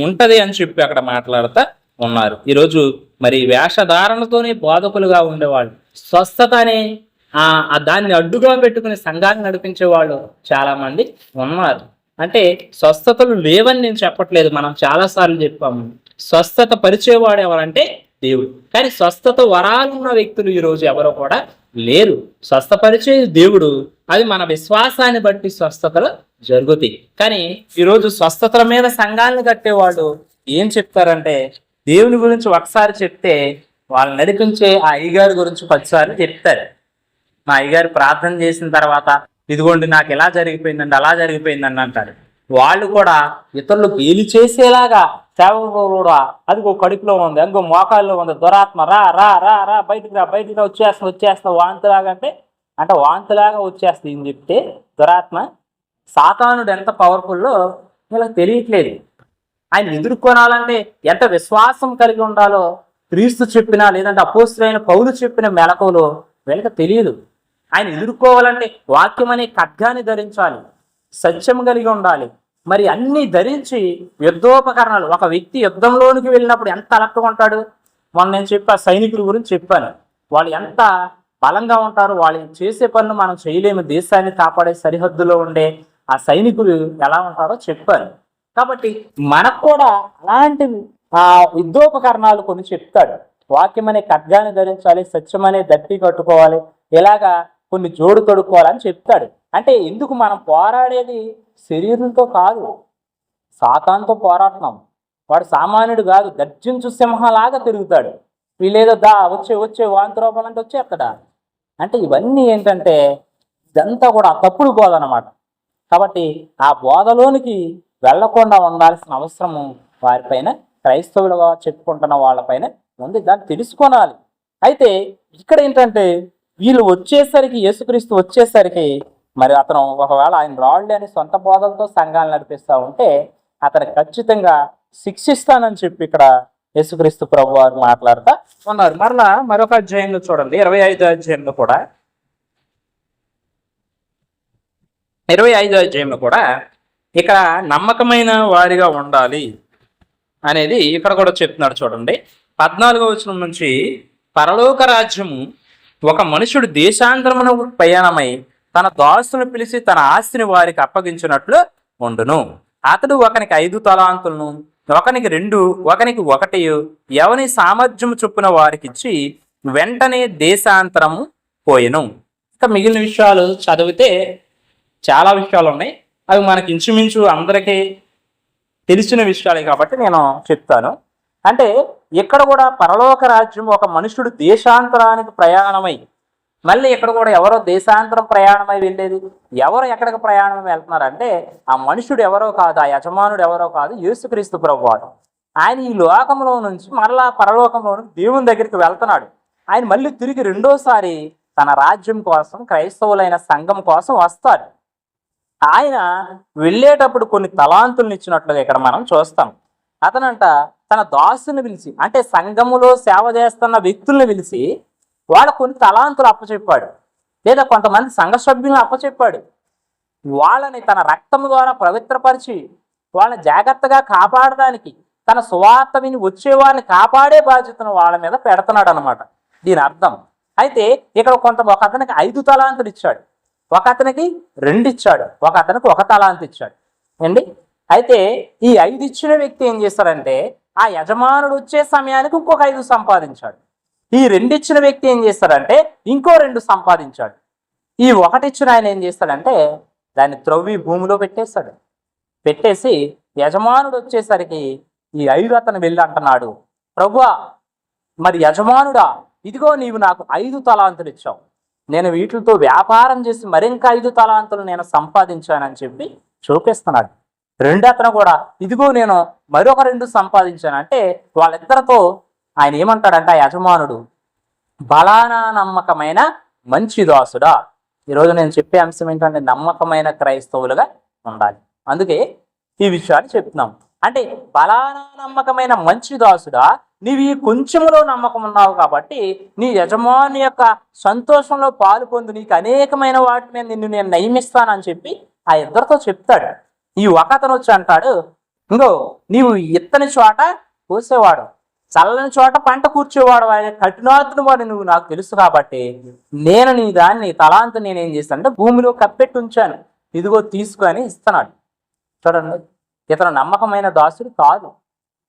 ఉంటది అని చెప్పి అక్కడ మాట్లాడుతా ఉన్నారు. ఈరోజు మరి వేషధారణతోనే బోధకులుగా ఉండేవాళ్ళు, స్వస్థత అనే దాన్ని అడ్డుగా పెట్టుకుని సంఘాన్ని నడిపించే వాళ్ళు చాలా మంది ఉన్నారు. అంటే స్వస్థతలు లేవని నేను చెప్పట్లేదు, మనం చాలాసార్లు చెప్పాము. స్వస్థత పరిచేవాడు ఎవరంటే దేవుడు. కానీ స్వస్థత వరాలున్న వ్యక్తులు ఈరోజు ఎవరో కూడా లేరు. స్వస్థపరిచే దేవుడు, అది మన విశ్వాసాన్ని బట్టి స్వస్థతలు జరుగుతాయి. కానీ ఈరోజు స్వస్థతల మీద సంఘాలను కట్టేవాళ్ళు ఏం చెప్తారంటే, దేవుని గురించి ఒకసారి చెప్తే వాళ్ళు నడిపించే ఆ అయ్యగారి గురించి 10 సార్లు చెప్తారు. మా అయ్యగారు ప్రార్థన చేసిన తర్వాత ఇదిగోండి నాకు ఇలా జరిగిపోయిందండి అలా జరిగిపోయిందండి అంటారు. వాళ్ళు కూడా ఇతరులు గేలి చేసేలాగా సేవకుడు అదిగో కడుపులో ఉంది, అదిగో మోకాల్లో ఉంది, దురాత్మ రా రా రా రా బయటికి రా బయటికి రా, వచ్చేస్తా వాంతిలాగా అంటే వాంతిలాగా వచ్చేస్తుంది అని చెప్తే దురాత్మ సాతానుడు ఎంత పవర్ఫుల్లో వీళ్ళకి తెలియట్లేదు. ఆయన ఎదుర్కొనాలంటే ఎంత విశ్వాసం కలిగి ఉండాలో క్రీస్తు చెప్పినా లేదంటే అపోస్తులైన పౌలు చెప్పిన మెలకువలో వీళ్ళకి తెలియదు. ఆయన ఎదుర్కోవాలంటే వాక్యం అనే ఖడ్గాన్ని ధరించాలి, సత్యం కలిగి ఉండాలి. మరి అన్నీ ధరించి యుద్ధోపకరణాలు, ఒక వ్యక్తి యుద్ధంలోనికి వెళ్ళినప్పుడు ఎంత అలర్ట్గా ఉంటాడు. మొన్న నేను చెప్పా సైనికుల గురించి చెప్పాను, వాళ్ళు ఎంత బలంగా ఉంటారు, వాళ్ళు చేసే పనులు మనం చేయలేము. దేశాన్ని కాపాడే సరిహద్దులో ఉండే ఆ సైనికులు ఎలా ఉంటారో చెప్పాను. కాబట్టి మనకు కూడా అలాంటి యుద్ధోపకరణాలు కొన్ని చెప్తాడు. వాక్యం అనే ఖడ్గాన్ని ధరించాలి, సత్యం అనే దట్టి కట్టుకోవాలి, ఇలాగా కొన్ని జోడు తొడుక్కోవాలని చెప్తాడు. అంటే ఎందుకు మనం పోరాడేది శరీరంతో కాదు, సాతానుతో పోరాడుతున్నాం. వాడు సామాన్యుడు కాదు, గర్జించు సింహంలాగా తిరుగుతాడు. వీళ్ళేదో వచ్చే వాంతిరూపం అంటే వచ్చేస్తాడా అంటే ఇవన్నీ ఏంటంటే ఇదంతా కూడా తప్పుడు బోధ అన్నమాట. కాబట్టి ఆ బోధలోనికి వెళ్లకుండా ఉండాల్సిన అవసరము వారిపైన, క్రైస్తవులుగా చెప్పుకుంటున్న వాళ్ళపైన ఉంది. దాన్ని తెలుసుకోవాలి. అయితే ఇక్కడ ఏంటంటే వీళ్ళు వచ్చేసరికి, యేసుక్రీస్తు వచ్చేసరికి మరి అతను ఒకవేళ ఆయన రాళ్ళే అని సొంత బోధలతో సంఘాలు నడిపిస్తూ ఉంటే అతను ఖచ్చితంగా శిక్షిస్తానని చెప్పి ఇక్కడ యేసుక్రీస్తు ప్రభు వారు మాట్లాడుతూ ఉన్నారు. మరలా మరొక అధ్యాయంలో చూడండి, 25వ అధ్యాయంలో కూడా 25వ అధ్యాయంలో కూడా ఇక్కడ నమ్మకమైన వారిగా ఉండాలి అనేది ఇక్కడ కూడా చెప్తున్నాడు. చూడండి 14వ వచనం నుంచి, పరలోక రాజ్యము ఒక మనుషుడు దేశాంతరమునకు ప్రయాణమై తన దాసులను పిలిచి తన ఆస్తిని వారికి అప్పగించినట్లు ఉండును. అతడు ఒకనికి 5 తలాంతులను, ఒకనికి 2, ఒకనికి 1, ఎవని సామర్థ్యము చొప్పున వారికి ఇచ్చి వెంటనే దేశాంతరము పోయెను. ఇంకా మిగిలిన విషయాలు చదివితే చాలా విషయాలు ఉన్నాయి, అవి మనకి ఇంచుమించు అందరికీ తెలిసిన విషయాలే కాబట్టి నేను చెప్తాను. అంటే ఇక్కడ కూడా పరలోక రాజ్యం ఒక మనుషుడు దేశాంతరానికి ప్రయాణమై, మళ్ళీ ఇక్కడ కూడా ఎవరో దేశాంతరం ప్రయాణమై వెళ్ళేది, ఎవరు ఎక్కడికి ప్రయాణం వెళ్తున్నారంటే ఆ మనుషుడు ఎవరో కాదు, ఆ యజమానుడు ఎవరో కాదు, యేసుక్రీస్తు ప్రభువారు. ఆయన ఈ లోకంలో నుంచి మరలా పరలోకంలో నుంచి దేవుని దగ్గరికి వెళ్తున్నాడు. ఆయన మళ్ళీ తిరిగి రెండోసారి తన రాజ్యం కోసం, క్రైస్తవులైన సంఘం కోసం వస్తాడు. ఆయన వెళ్ళేటప్పుడు కొన్ని తలాంతులను ఇచ్చినట్లుగా ఇక్కడ మనం చూస్తాం. అతనంట తన దాసుని పిలిచి, అంటే సంఘములో సేవ చేస్తున్న వ్యక్తుల్ని పిలిచి వాళ్ళకు కొన్ని తలాంతులు అప్పచెప్పాడు, లేదా కొంతమంది సంఘ సభ్యులను అప్పచెప్పాడు. వాళ్ళని తన రక్తం ద్వారా పవిత్రపరిచి వాళ్ళని జాగ్రత్తగా కాపాడడానికి, తన సువార్త విని వచ్చేవారిని కాపాడే బాధ్యతను వాళ్ళ మీద పెడుతున్నాడు అనమాట దీని అర్థం. అయితే ఇక్కడ ఒక అతనికి 5 తలాంతులు ఇచ్చాడు, ఒక అతనికి 2 ఇచ్చాడు, ఒక అతనికి 1 తలాంతు ఇచ్చాడు అండి. అయితే ఈ 5 ఇచ్చిన వ్యక్తి ఏం చేస్తాడంటే ఆ యజమానుడు వచ్చే సమయానికి ఇంకొక 5 సంపాదించాడు. ఈ 2 ఇచ్చిన వ్యక్తి ఏం చేస్తాడంటే ఇంకో 2 సంపాదించాడు. ఈ 1 ఇచ్చిన ఆయన ఏం చేస్తాడంటే దాన్ని త్రవ్వి భూమిలో పెట్టేసి యజమానుడు వచ్చేసరికి ఈ 5 అతను వెళ్ళి అంటున్నాడు, ప్రభువా మరి యజమానుడా, ఇదిగో నీవు నాకు 5 తలాంతులు ఇచ్చావు, నేను వీటితో వ్యాపారం చేసి మరింక 5 తలాంతులు నేను సంపాదించానని చెప్పి చూపిస్తున్నాడు. 2 అతను కూడా ఇదిగో నేను మరొక 2 సంపాదించాను అంటే వాళ్ళిద్దరితో ఆయన ఏమంటాడంటే ఆ యజమానుడు, బలానా నమ్మకమైన మంచి దాసుడా. ఈరోజు నేను చెప్పే అంశం ఏంటంటే నమ్మకమైన క్రైస్తవులుగా ఉండాలి. అందుకే ఈ విషయాన్ని చెప్తున్నాం. అంటే బలానా నమ్మకమైన మంచి దాసుడా, నీవు ఈ కొంచెములో నమ్మకం ఉన్నావు కాబట్టి నీ యజమాని యొక్క సంతోషంలో పాలు పొందు, నీకు అనేకమైన వాటి మీద నిన్ను నేను నియమిస్తానని చెప్పి ఆ ఇద్దరితో చెప్తాడు. ఈ ఒకతను వచ్చి అంటాడు, ఇంకో నీవు ఇత్తని చోట కోసేవాడు, చల్లని చోట పంట కూర్చేవాడు, ఆయన కఠినాత్తుని వాడు నువ్వు నాకు తెలుసు కాబట్టి నేను నీ దాన్ని తలాంతు నేనేం చేస్తానంటే భూమిలో కప్పెట్టి ఉంచాను, ఇదిగో తీసుకొని ఇస్తున్నాడు. చూడండి, ఇతను నమ్మకమైన దాసుడు కాదు,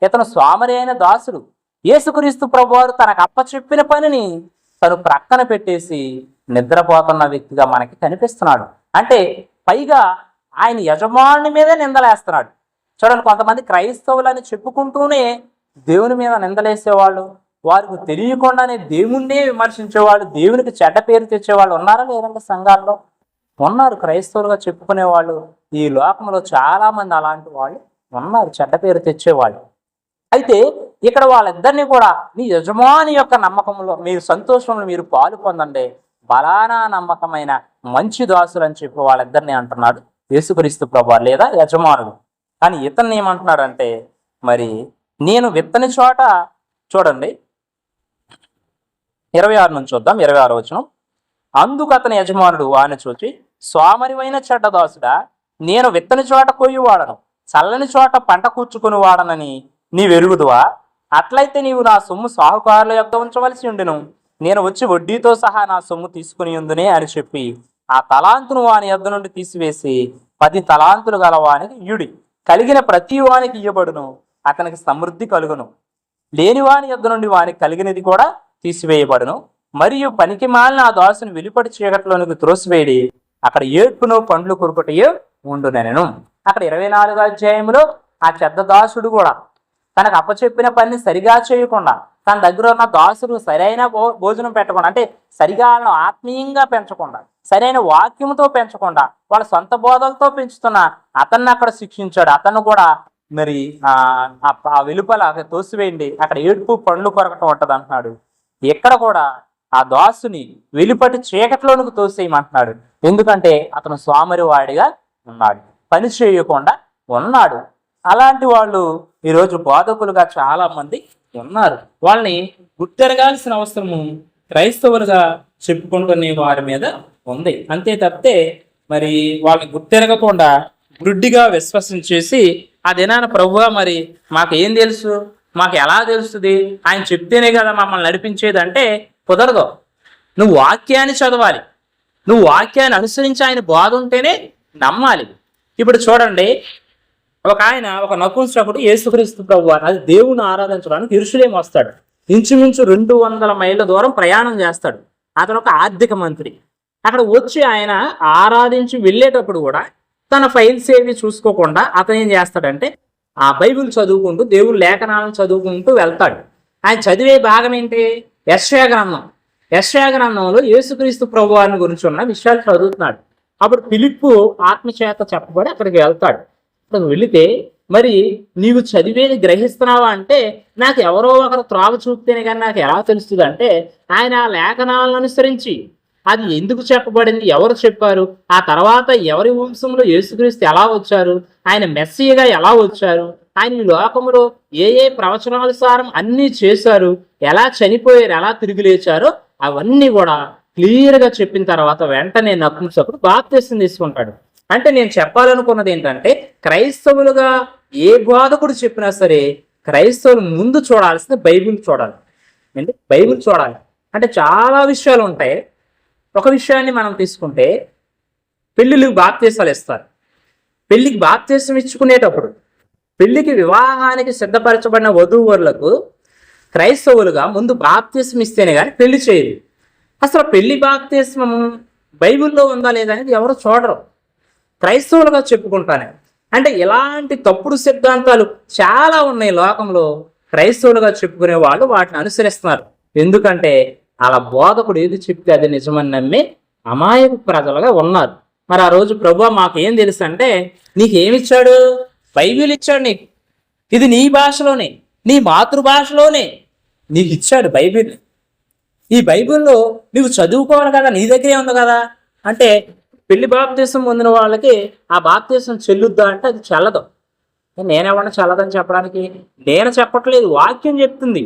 ఇతను స్వామరి అయిన దాసుడు. యేసుక్రీస్తు ప్రభువారు తనకు అప్పచెప్పిన పనిని తను ప్రక్కన పెట్టేసి నిద్రపోతున్న వ్యక్తిగా మనకి కనిపిస్తున్నాడు. అంటే పైగా ఆయన యజమాని మీదే నిందలేస్తున్నాడు. చూడండి, కొంతమంది క్రైస్తవులని చెప్పుకుంటూనే దేవుని మీద నిందలేసేవాళ్ళు, వారికి తెలియకుండానే దేవుణ్ణే విమర్శించేవాళ్ళు, దేవునికి చెడ్డ పేరు తెచ్చేవాళ్ళు ఉన్నారా లేదంటే సంఘాల్లో ఉన్నారు. క్రైస్తవులుగా చెప్పుకునేవాళ్ళు ఈ లోకంలో చాలా మంది అలాంటి వాళ్ళు ఉన్నారు, చెడ్డ పేరు తెచ్చేవాళ్ళు. అయితే ఇక్కడ వాళ్ళిద్దరినీ కూడా నీ యజమాని యొక్క నమ్మకంలో మీరు సంతోషంలో మీరు పాలు పొందండి, బలానా నమ్మకమైన మంచి దాసులు అని చెప్పి వాళ్ళిద్దరిని అంటున్నాడు యేసుక్రీస్తు ప్రభువారు లేదా యజమానుడు. కానీ ఇతన్ని ఏమంటున్నాడంటే, మరి నేను విత్తని చోట, చూడండి 26 నుంచి చూద్దాం, 26 వచనం. అందుకు అతని యజమానుడు వాని చూచి, సోమరివైన చెడ్డ దాసుడా, నేను విత్తని చోట కొయ్యువాడను, చల్లని చోట పంట కూర్చుకుని వాడనని నీవెరుగుదువా? అట్లయితే నీవు నా సొమ్ము సాహుకారుల యొద్ద ఉంచవలసి ఉండును, నేను వచ్చి వడ్డీతో సహా నా సొమ్ము తీసుకుని ఉందునే అని చెప్పి ఆ తలాంతును వాని యొద్ద నుండి తీసివేసి 10 తలాంతులు గల వానికి ఇయుడి. కలిగిన ప్రతి వానికి ఇయ్యబడును, అతనికి సమృద్ధి కలుగును. లేని వాని యొద్ద నుండి వానికి కలిగినది కూడా తీసివేయబడును. మరియు పనికి మాలిన ఆ దాసుని వెలుపటి చీకట్లోనికి త్రోసివేయడి, అక్కడ ఏడ్పును పండ్లు కొరుకుటయో ఉండునెను. అక్కడ 24వ అధ్యాయంలో ఆ చెడ్డ దాసుడు కూడా తనకు అప్పచెప్పిన పనిని సరిగా చేయకుండా, తన దగ్గర ఉన్న దాసుడు సరైన భోజనం పెట్టకుండా, అంటే సరిగా వాళ్ళను ఆత్మీయంగా పెంచకుండా, సరైన వాక్యంతో పెంచకుండా, వాళ్ళ సొంత బోధలతో పెంచుతున్న అతన్ని అక్కడ శిక్షించాడు. అతను కూడా మరి ఆ వెలుపల తోసివేయండి, అక్కడ ఏడుపు పండ్లు కొరకటం ఉంటది అంటున్నాడు. ఎక్కడ కూడా ఆ దాసుని వెలుపటి చీకట్లోనికి తోసేయమంటున్నాడు. ఎందుకంటే అతను సోమరి వాడిగా ఉన్నాడు, పని చేయకుండా ఉన్నాడు. అలాంటి వాళ్ళు ఈరోజు బోధకులుగా చాలా మంది ఉన్నారు. వాళ్ళని గుర్తెరగాల్సిన అవసరము క్రైస్తవులుగా చెప్పుకుంటున్న వారి మీద ఉంది. అంతే తప్పితే మరి వాళ్ళని గుర్తెరగకుండా గుడ్డిగా విశ్వసించేసి ఆ దినాన ప్రభువా మరి మాకు ఏం తెలుసు, మాకు ఎలా తెలుస్తుంది, ఆయన చెప్తేనే కదా మమ్మల్ని నడిపించేది అంటే కుదరదు. నువ్వు వాక్యాన్ని చదవాలి, నువ్వు వాక్యాన్ని అనుసరించి ఆయన బోధ ఉంటేనే నమ్మాలి. ఇప్పుడు చూడండి, ఒక నపుంసకుడు యేసుక్రీస్తు ప్రభువారు, అది దేవుని ఆరాధించడానికి యెరూషలేము వస్తాడు. ఇంచుమించు 200 మైళ్ళ దూరం ప్రయాణం చేస్తాడు. అతను ఒక ఆర్థిక మంత్రి. అక్కడ వచ్చి ఆయన ఆరాధించి వెళ్ళేటప్పుడు కూడా తన ఫైల్స్ ఏవి చూసుకోకుండా అతను ఏం చేస్తాడంటే ఆ బైబిల్ చదువుకుంటూ, దేవుని లేఖనాలను చదువుకుంటూ వెళ్తాడు. ఆయన చదివే భాగం ఏంటి? యెషయా గ్రంథం. యెషయా గ్రంథంలో యేసుక్రీస్తు ప్రభువారిని గురించి ఉన్న విషయాలు చదువుతున్నాడు. అప్పుడు ఫిలిప్పు ఆత్మచేత చెప్పబడి అక్కడికి వెళ్తాడు. అక్కడికి వెళితే మరి నీవు చదివేది గ్రహిస్తున్నావా అంటే, నాకు ఎవరో ఒకరు త్రోవ చూపితేనే కానీ నాకు ఎలా తెలుస్తుంది అంటే, ఆయన ఆ లేఖనాలను అనుసరించి అది ఎందుకు చెప్పబడింది, ఎవరు చెప్పారు, ఆ తర్వాత ఎవరి వంశంలో యేసుక్రీస్తు ఎలా వచ్చారు, ఆయన మెస్సీగా ఎలా వచ్చారు, ఆయన ఈ లోకంలో ఏ ఏ ప్రవచనానుసారం అన్నీ చేశారు, ఎలా చనిపోయారు, ఎలా తిరిగి లేచారో అవన్నీ కూడా క్లియర్గా చెప్పిన తర్వాత వెంటనే నపుంసకుడు బాప్తిసం తీసుకుంటాడు. అంటే నేను చెప్పాలనుకున్నది ఏంటంటే, క్రైస్తవులుగా ఏ బోధకుడు చెప్పినా సరే క్రైస్తవులు ముందు చూడాల్సింది బైబిల్ చూడాలి. అంటే బైబిల్ చూడాలి అంటే చాలా విషయాలు ఉంటాయి. ఒక విషయాన్ని మనం తీసుకుంటే, పెళ్ళిళ్ళకి బాప్తీసాలు ఇస్తారు. పెళ్లికి బాప్తీసం ఇచ్చుకునేటప్పుడు పెళ్లికి వివాహానికి సిద్ధపరచబడిన వధూవరులకు క్రైస్తవులుగా ముందు బాప్తీసం ఇస్తేనే కానీ పెళ్లి చేయరు. అసలు పెళ్లి బాప్తీసం బైబిల్లో ఉందా లేదా అనేది ఎవరు చూడరు, క్రైస్తవులుగా చెప్పుకుంటానే. అంటే ఇలాంటి తప్పుడు సిద్ధాంతాలు చాలా ఉన్నాయి లోకంలో. క్రైస్తవులుగా చెప్పుకునే వాళ్ళు వాటిని అనుసరిస్తున్నారు. ఎందుకంటే అలా బోధకుడు ఏది చెప్తే అది నిజమని నమ్మి అమాయక ప్రజలుగా ఉన్నారు. మరి ఆ రోజు ప్రభువా మాకు ఏం తెలుసు అంటే, నీకేమిచ్చాడు? బైబిల్ ఇచ్చాడు నీకు. ఇది నీ భాషలోనే, నీ మాతృభాషలోనే నీకు ఇచ్చాడు బైబిల్. ఈ బైబిల్లో నువ్వు చదువుకోవాలి కదా, నీ దగ్గరే ఉంది కదా. అంటే పెళ్లి బాప్తీసం పొందిన వాళ్ళకి ఆ బాప్తీసం చెల్లుద్దా అంటే అది చెల్లదు. నేనేమన్నా చల్లదని చెప్పడానికి నేను చెప్పట్లేదు, వాక్యం చెప్తుంది.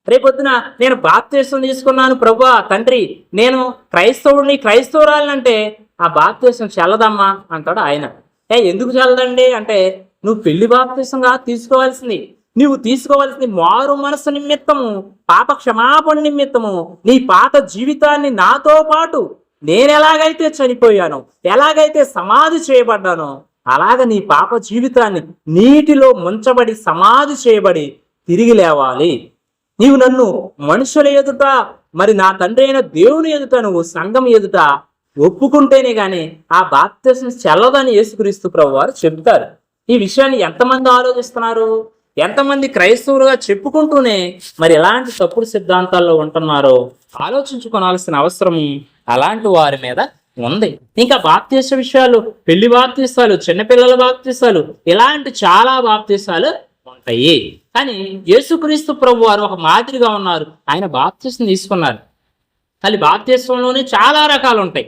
రేపొద్దున నేను బాప్తీసం తీసుకున్నాను ప్రభువా తండ్రి, నేను క్రైస్తవుడిని క్రైస్తవురాలని అంటే ఆ బాప్తీసం చెల్లదమ్మా అంటాడు ఆయన. ఎందుకు చెల్లదండి అంటే, నువ్వు పెళ్లి బాప్తీసంగా తీసుకోవాల్సింది, నువ్వు తీసుకోవాల్సింది మారు మనసు నిమిత్తము, పాప క్షమాపణ నిమిత్తము, నీ పాత జీవితాన్ని నాతో పాటు నేను ఎలాగైతే చనిపోయానో, ఎలాగైతే సమాధి చేయబడ్డానో, అలాగ నీ పాప జీవితాన్ని నీటిలో ముంచబడి సమాధి చేయబడి తిరిగి లేవాలి. నీవు నన్ను మనుషుల ఎదుట, మరి నా తండ్రి అయిన దేవుని ఎదుట, నువ్వు సంఘం ఎదుట ఒప్పుకుంటేనే గాని ఆ బాప్తిసం చెల్లదని యేసుక్రీస్తు ప్రభువారు చెబుతారు. ఈ విషయాన్ని ఎంతమంది ఆలోచిస్తున్నారు? ఎంతమంది క్రైస్తవులుగా చెప్పుకుంటూనే మరి ఎలాంటి తప్పుడు సిద్ధాంతాల్లో ఉంటున్నారో ఆలోచించుకోవాల్సిన అవసరం అలాంటి వారి మీద ఉంది. ఇంకా బాప్తీస విషయాలు, పెళ్లి బాప్తీసాలు, చిన్నపిల్లల బాప్తీసాలు, ఇలాంటి చాలా బాప్తీసాలు ఉంటాయి. ఉంటాయి. కానీ యేసుక్రీస్తు ప్రభు వారు ఒక మాదిరిగా ఉన్నారు. ఆయన బాప్తిస్మం తీసుకున్నారు. కానీ బాప్తిస్మంలోనే చాలా రకాలు ఉంటాయి.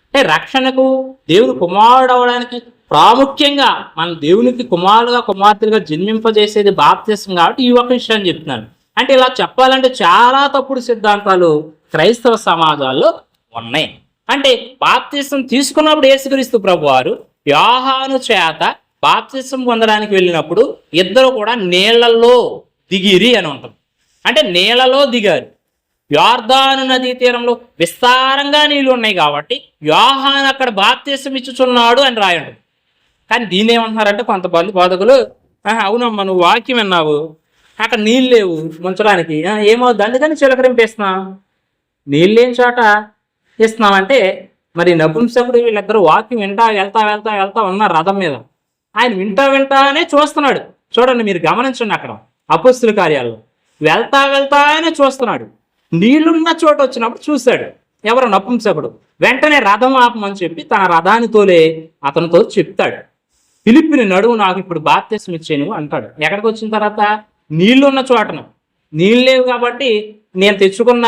అంటే రక్షణకు, దేవుని కుమారుడు అవడానికి ప్రాముఖ్యంగా మనం దేవునికి కుమారుడుగా కుమార్తెలుగా జన్మింపజేసేది బాప్తిస్మం కాబట్టి ఈ ఒక విషయాన్ని చెప్తున్నాను. అంటే ఇలా చెప్పాలంటే చాలా తప్పుడు సిద్ధాంతాలు క్రైస్తవ సమాజాల్లో ఉన్నాయి. అంటే బాప్తిస్మం తీసుకున్నప్పుడు యేసుక్రీస్తు ప్రభు వారు యోహాను చేత బాప్తిస్మం పొందడానికి వెళ్ళినప్పుడు ఇద్దరు కూడా నీళ్లలో దిగిరి అని ఉంటుంది. అంటే నీళ్లలో దిగారు. యోర్దాను నదీ తీరంలో విస్తారంగా నీళ్లు ఉన్నాయి కాబట్టి యోహాను అక్కడ బాప్తిస్మం ఇచ్చుచున్నాడు అని రాయండి. కానీ దీన్ని ఏమంటున్నారంటే కొంతమంది బోధకులు, అవునమ్మా నువ్వు వాక్యం విన్నావు, అక్కడ నీళ్ళు లేవు ముంచడానికి, ఏమవుద్ది అందుకని చిలకరింపేస్తున్నావు, నీళ్ళు లేని చోట ఇస్తున్నామంటే మరి నపుంసకుడు వీళ్ళిద్దరూ వాక్యం వింటా వెళ్తా ఉన్నారు రథం మీద. ఆయన వింటానే చూస్తున్నాడు. చూడండి, మీరు గమనించండి, అక్కడ అపొస్తలుల కార్యాల్లో వెళ్తానే చూస్తున్నాడు. నీళ్లున్న చోట వచ్చినప్పుడు చూశాడు ఎవరు? నపుంసకుడు. వెంటనే రథం ఆపమని చెప్పి తన రథాన్ని తోలే అతనితో చెప్తాడు, ఫిలిప్పుని నడువు, నాకు ఇప్పుడు బాప్తిస్మం ఇచ్చేను అంటాడు. ఎక్కడికి వచ్చిన తర్వాత నీళ్లున్న చోటను, నీళ్ళు లేవు కాబట్టి నేను తెచ్చుకున్న,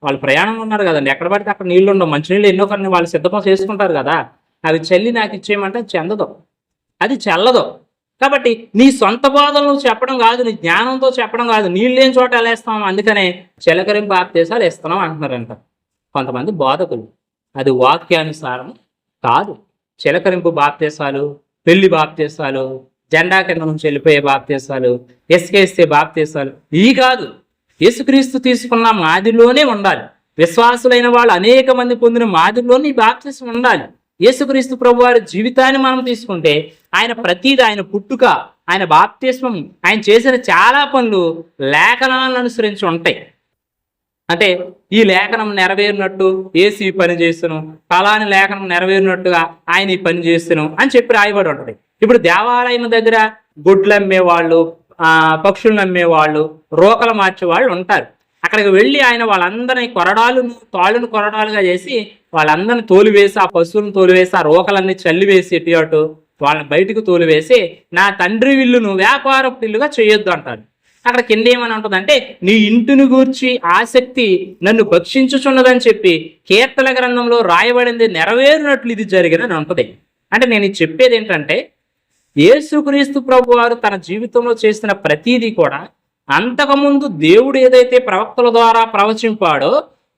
వాళ్ళు ప్రయాణంలో ఉన్నారు కదండి, ఎక్కడ పడితే అక్కడ నీళ్లు ఉండవు, మంచినీళ్ళు ఎన్నో కొన్ని వాళ్ళు సిద్ధం చేసుకుంటారు కదా, అవి చల్లి నాకు ఇచ్చేయమంటే చెందదు, అది చల్లదు. కాబట్టి నీ సొంత బోధనలు చెప్పడం కాదు, నీ జ్ఞానంతో చెప్పడం కాదు, నీళ్ళు లేని చోట ఎలా ఇస్తాం, అందుకనే చిలకరింపు బాప్తీసాలు ఇస్తున్నాం అంటున్నారంట కొంతమంది బోధకులు. అది వాక్యానుసారం కాదు. చిలకరింపు బాప్తీసాలు, పెళ్లి బాప్తీసాలు, జెండా కింద నుంచి వెళ్ళిపోయే బాప్తీసాలు, ఇసుకేస్తే బాప్తీసాలు ఈ కాదు. యేసుక్రీస్తు తీసుకున్న మాదిరిలోనే ఉండాలి. విశ్వాసులైన వాళ్ళు అనేక మంది పొందిన మాదిరిలోనే ఈ బాప్తిస్మం ఉండాలి. యేసుక్రీస్తు ప్రభు వారి జీవితాన్ని మనం తీసుకుంటే ఆయన ప్రతిదీ, ఆయన పుట్టుక, ఆయన బాప్తిస్మం, ఆయన చేసిన చాలా పనులు లేఖనాలను అనుసరించి ఉంటాయి. అంటే ఈ లేఖనం నెరవేరినట్టు యేసు ఈ పని చేస్తును, ఫలాని లేఖనం నెరవేరినట్టుగా ఆయన ఈ పని చేస్తును అని చెప్పి రాయబడి ఉంటుంది. ఇప్పుడు దేవాలయం దగ్గర గుడ్లు అమ్మేవాళ్ళు, పక్షులను అమ్మేవాళ్ళు, రోకలు మార్చేవాళ్ళు ఉంటారు. అక్కడికి వెళ్ళి ఆయన వాళ్ళందరినీ తాళ్ళను కొరడాలుగా చేసి వాళ్ళందరినీ తోలివేసి, ఆ పశువులను తోలివేసి, ఆ రోకలన్నీ చల్లివేసి ఇటు అటు వాళ్ళని బయటకు తోలివేసి, నా తండ్రి విల్లును వ్యాపారపు ఇల్లుగా చేయొద్దు అంటారు. అక్కడ కింద ఏమని ఉంటుందంటే, నీ ఇంటిని గూర్చి ఆసక్తి నన్ను భక్షించుచున్నదని చెప్పి కీర్తన గ్రంథంలో రాయబడింది నెరవేరినట్లు ఇది జరిగినని ఉంటుంది. అంటే నేను చెప్పేది ఏంటంటే, యేసుక్రీస్తు ప్రభు వారు తన జీవితంలో చేసిన ప్రతీది కూడా అంతకుముందు దేవుడు ఏదైతే ప్రవక్తల ద్వారా ప్రవచింపాడో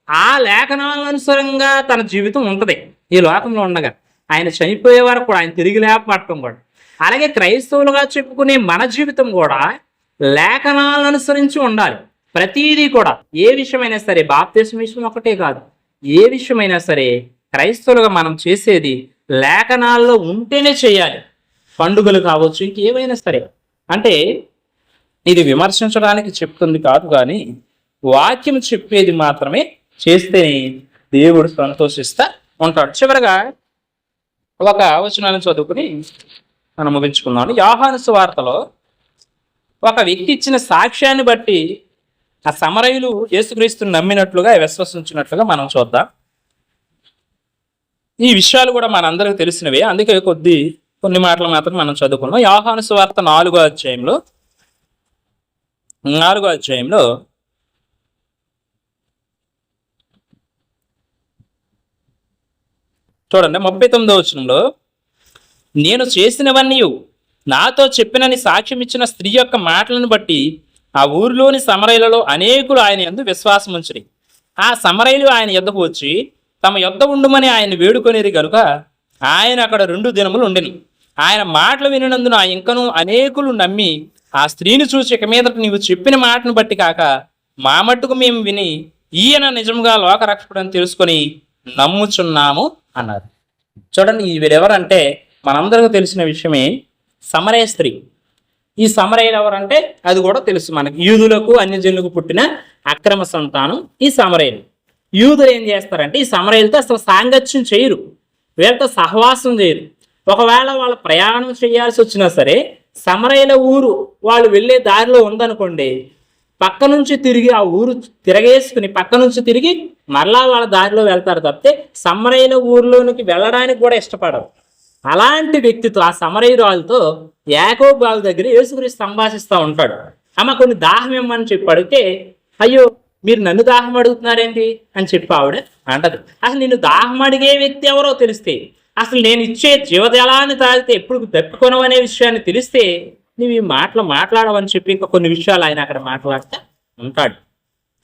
ఆ లేఖనాల అనుసారంగా తన జీవితం ఉంటుంది. ఈ లోకంలో ఉండగా ఆయన చనిపోయే వరకు కూడా, ఆయన తిరిగి లేపబడటం కూడా, అలాగే క్రైస్తవులుగా చెప్పుకునే మన జీవితం కూడా లేఖనాలను అనుసరించి ఉండాలి. ప్రతీదీ కూడా, ఏ విషయమైనా సరే, బాప్తిస్మం విషయం ఒకటే కాదు, ఏ విషయమైనా సరే క్రైస్తవులుగా మనం చేసేది లేఖనాల్లో ఉంటేనే చేయాలి. పండుగలు కావచ్చు, ఇంకేమైనా సరే. అంటే ఇది విమర్శించడానికి చెప్తుంది కాదు, కానీ వాక్యం చెప్పేది మాత్రమే చేస్తేనే దేవుడు సంతోషిస్తా ఉంటాడు. చివరగా ఒక వచనాన్ని చదువుకుని మనం ముగించుకుందాం. యోహాను సువార్తలో ఒక వ్యక్తి ఇచ్చిన సాక్ష్యాన్ని బట్టి ఆ సమరయులు యేసుక్రీస్తుని నమ్మినట్లుగా, విశ్వసించినట్లుగా మనం చూద్దాం. ఈ విషయాలు కూడా మనందరికీ తెలిసినవే, అందుకే కొన్ని మాటలు మాత్రం మనం చదువుకున్నాం. యోహాను సువార్త 4వ అధ్యాయంలో చూడండి, 39వ వచనంలో, నేను చేసినవన్నీ నాతో చెప్పినని సాక్ష్యం ఇచ్చిన స్త్రీ యొక్క మాటలను బట్టి ఆ ఊరిలోని సమరయులలో అనేకులు ఆయన యందు విశ్వాసం ఉంచిరి. ఆ సమరయులు ఆయన యొద్దకు వచ్చి తమ యొద్ద ఉండుమని ఆయన వేడుకొనేది గనుక ఆయన అక్కడ 2 దినములు ఉండెను. ఆయన మాటలు వినినందున ఇంకనూ అనేకులు నమ్మి, ఆ స్త్రీని చూసి, ఇక మీదట నీవు చెప్పిన మాటను బట్టి కాక మా మట్టుకు మేము విని ఈయన నిజంగా లోకరక్షకుడని తెలుసుకొని నమ్ముచున్నాము అన్నారు. చూడండి, వీరెవరంటే మనందరికీ తెలిసిన విషయమే, సమరయ స్త్రీ. ఈ సమరయులు ఎవరంటే అది కూడా తెలుసు మనకి. యూదులకు అన్యజనులకు పుట్టిన అక్రమ సంతానం ఈ సమరయులు. యూదులు ఏం చేస్తారంటే ఈ సమరయులతో అసలు సాంగత్యం చేయరు, వీళ్ళతో సహవాసం చేయరు. ఒకవేళ వాళ్ళ ప్రయాణం చేయాల్సి వచ్చినా సరే సమరయుల ఊరు వాళ్ళు వెళ్ళే దారిలో ఉందనుకోండి, పక్క నుంచి తిరిగి ఆ ఊరు తిరగేసుకుని పక్క నుంచి తిరిగి మరలా వాళ్ళ దారిలో వెళ్తారు తప్పితే సమరయుల ఊరిలోనికి వెళ్ళడానికి కూడా ఇష్టపడరు. అలాంటి వ్యక్తితో, ఆ సమరయురాలతో యాకోబు బావి దగ్గర యేసుక్రీస్తు సంభాషిస్తూ ఉంటాడు. అమ్మ కొన్ని దాహం ఇమ్మని చెప్పి అడిగితే, అయ్యో మీరు నన్ను దాహం అడుగుతున్నారేంటి అని చెప్పి ఆవిడ అంటది. అసలు నిన్ను దాహం అడిగే వ్యక్తి ఎవరో తెలిస్తే, అసలు నేను ఇచ్చే జీవజలాన్ని తాగితే ఎప్పుడు దప్పుకొనవు అనే విషయాన్ని తెలిస్తే నువ్వు ఈ మాటలు మాట్లాడవని చెప్పి ఇంకా కొన్ని విషయాలు ఆయన అక్కడ మాట్లాడుతూ ఉంటాడు.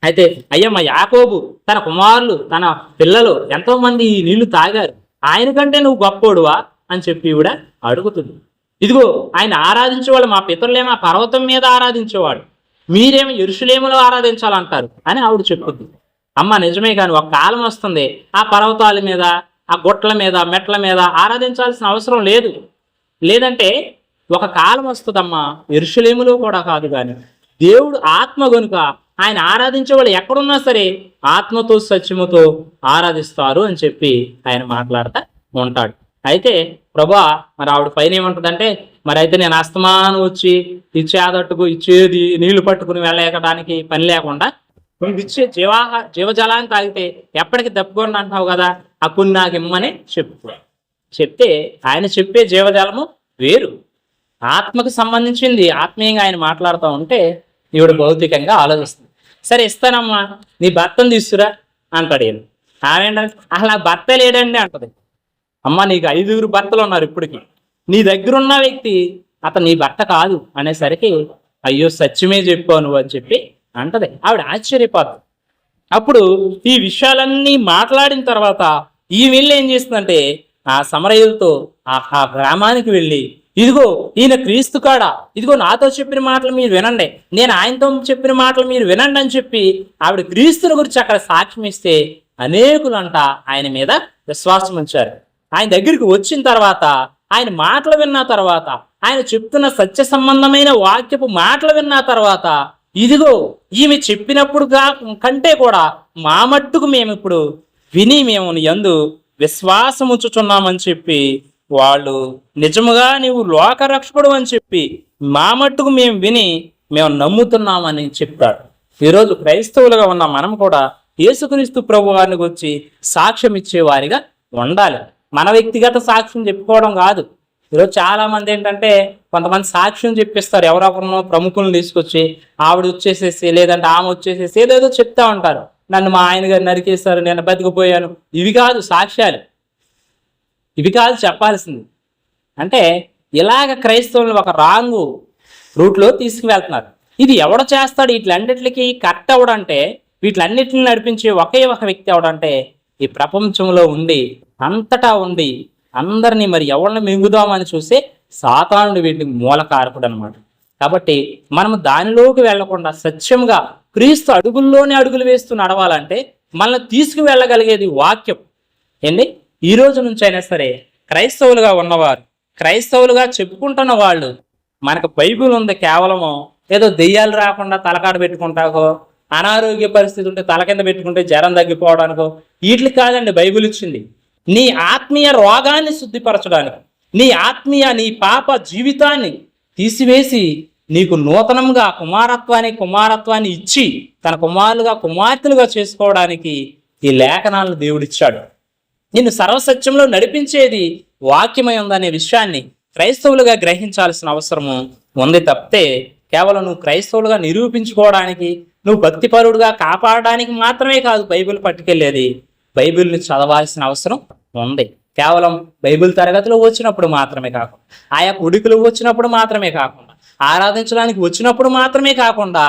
అయితే అయ్యమ్మ యాకోబు తన కుమారులు తన పిల్లలు ఎంతోమంది ఈ నీళ్లు తాగారు, ఆయన కంటే నువ్వు గొప్పోడువా అని చెప్పి కూడా అడుగుతుంది. ఇదిగో ఆయన ఆరాధించేవాళ్ళు మా పితరులేమో ఆ పర్వతం మీద ఆరాధించేవాడు, మీరేమో యెరూషలేములో ఆరాధించాలంటారు అని ఆవిడ చెప్పుద్ది. అమ్మ నిజమే, కానీ ఒక కాలం వస్తుంది ఆ పర్వతాల మీద ఆ గుట్టల మీద మెట్ల మీద ఆరాధించాల్సిన అవసరం లేదు. లేదంటే ఒక కాలం వస్తుందమ్మా యెరూషలేములో కూడా కాదు, కానీ దేవుడు ఆత్మ గనుక ఆయన ఆరాధించే వాళ్ళు ఎక్కడున్నా సరే ఆత్మతో సత్యముతో ఆరాధిస్తారు అని చెప్పి ఆయన మాట్లాడుతూ ఉంటాడు. అయితే ప్రభా మరి ఆవిడ పైన ఏమంటుందంటే, మరి అయితే నేను అస్తమానం వచ్చి ఇచ్చేదట్టుకు ఇచ్చేది నీళ్లు పట్టుకుని వెళ్ళేయడానికి పని లేకుండా నువ్వు ఇచ్చే జీవజలాన్ని తాగితే ఎప్పటికీ తప్పుకోండి అంటావు కదా, అప్పుడు నాకు ఇమ్మని చెప్తే ఆయన చెప్పే జీవజలము వేరు, ఆత్మకు సంబంధించింది. ఆత్మీయంగా ఆయన మాట్లాడుతూ ఉంటే ఈవిడ భౌతికంగా ఆలోచిస్తుంది. సరే ఇస్తానమ్మా, నీ భర్తను తీసుకురా అంటాడు ఈయన. ఆవేంటంటే అసలు ఆ భర్త లేడండి అంటది. అమ్మ నీకు 5 భర్తలు ఉన్నారు ఇప్పటికి, నీ దగ్గర ఉన్న వ్యక్తి అతను నీ భర్త కాదు అనేసరికి అయ్యో సత్యమే చెప్పావు నువ్వు అని చెప్పి అంటది. ఆవిడ ఆశ్చర్యపోతుంది. అప్పుడు ఈ విషయాలన్నీ మాట్లాడిన తర్వాత ఈ వీళ్ళు ఏం చేస్తుందంటే ఆ సమరయులతో ఆ గ్రామానికి వెళ్ళి, ఇదిగో ఈయన క్రీస్తు కాడా, ఇదిగో నాతో చెప్పిన మాటలు మీరు వినండి, నేను ఆయనతో చెప్పిన మాటలు మీరు వినండి అని చెప్పి ఆవిడ క్రీస్తుని గురించి అక్కడ సాక్ష్యం ఇస్తే అనేకులంట ఆయన మీద విశ్వాసం ఉంచారు. ఆయన దగ్గరికి వచ్చిన తర్వాత ఆయన మాటలు విన్న తర్వాత ఆయన చెప్తున్న సత్య సంబంధమైన వాక్యపు మాటలు విన్న తర్వాత, ఇదిగో ఈమె చెప్పినప్పుడు కంటే కూడా మా మట్టుకు మేము ఇప్పుడు విని మేము యందు విశ్వాసం ఉంచుచున్నామని చెప్పి వాళ్ళు నిజముగా నీవు లోకరక్షకుడు అని చెప్పి మా మట్టుకు మేము విని మేము నమ్ముతున్నామని చెప్తాడు. ఈరోజు క్రైస్తవులుగా ఉన్న మనం కూడా యేసుక్రీస్తు ప్రభు వారిని గురించి సాక్ష్యం ఇచ్చేవారిగా ఉండాలి. మన వ్యక్తిగత సాక్ష్యం చెప్పుకోవడం కాదు. ఈరోజు చాలా మంది ఏంటంటే కొంతమంది సాక్ష్యం చెప్పిస్తారు, ఎవరొకరినో ప్రముఖులను తీసుకొచ్చి ఆవిడ వచ్చేసేసి లేదంటే ఆమె వచ్చేసేసి ఏదేదో చెప్తా ఉంటారు, నన్ను మా ఆయన గారు నరికేస్తారు, నేను బతికిపోయాను. ఇవి కాదు సాక్ష్యాలు, ఇవి కాదు చెప్పాల్సింది. అంటే ఇలాగ క్రైస్తవులను ఒక రాంగు రూట్లో తీసుకువెళ్తున్నారు. ఇది ఎవడ చేస్తాడు వీటిలన్నిటికీ కరెక్ట్ అవడంటే, వీటిలన్నిటిని నడిపించే ఒకే ఒక వ్యక్తి ఎవడంటే ఈ ప్రపంచంలో ఉండి అంతటా ఉండి అందరినీ మరి ఎవరిని మింగుదామని చూసే సాతానుడు వీటికి మూలకారకుడు అనమాట. కాబట్టి మనము దానిలోకి వెళ్లకుండా సత్యంగా క్రీస్తు అడుగుల్లోనే అడుగులు వేస్తూ నడవాలంటే మనల్ని తీసుకువెళ్ళగలిగేది వాక్యం. ఏంటి ఈ రోజు నుంచి అయినా సరే క్రైస్తవులుగా ఉన్నవారు, క్రైస్తవులుగా చెప్పుకుంటున్న వాళ్ళు, మనకు బైబిల్ ఉంది కేవలము ఏదో దెయ్యాలు రాకుండా తలకాడ పెట్టుకుంటాకో, అనారోగ్య పరిస్థితి ఉంటే తల కింద పెట్టుకుంటే జ్వరం తగ్గిపోవడానికో వీటికి కాదండి బైబిల్ ఇచ్చింది. నీ ఆత్మీయ రోగాన్ని శుద్ధిపరచడానికి, నీ పాప జీవితాన్ని తీసివేసి నీకు నూతనంగా కుమారత్వాన్ని ఇచ్చి తన కుమారులుగా కుమార్తెలుగా చేసుకోవడానికి ఈ లేఖనాలను దేవుడిచ్చాడు. నిన్ను సర్వసత్యంలో నడిపించేది వాక్యమై ఉందనే విషయాన్ని క్రైస్తవులుగా గ్రహించాల్సిన అవసరము ఉంది. తప్పితే కేవలం నువ్వు క్రైస్తవులుగా నిరూపించుకోవడానికి, నువ్వు భక్తిపరుడుగా కాపాడడానికి మాత్రమే కాదు బైబిల్ పట్టుకెళ్ళేది. బైబిల్ని చదవాల్సిన అవసరం ఉంది. కేవలం బైబిల్ తరగతిలో వచ్చినప్పుడు మాత్రమే కాకుండా, ఆయా ఉడికులు వచ్చినప్పుడు మాత్రమే కాకుండా, ఆరాధించడానికి వచ్చినప్పుడు మాత్రమే కాకుండా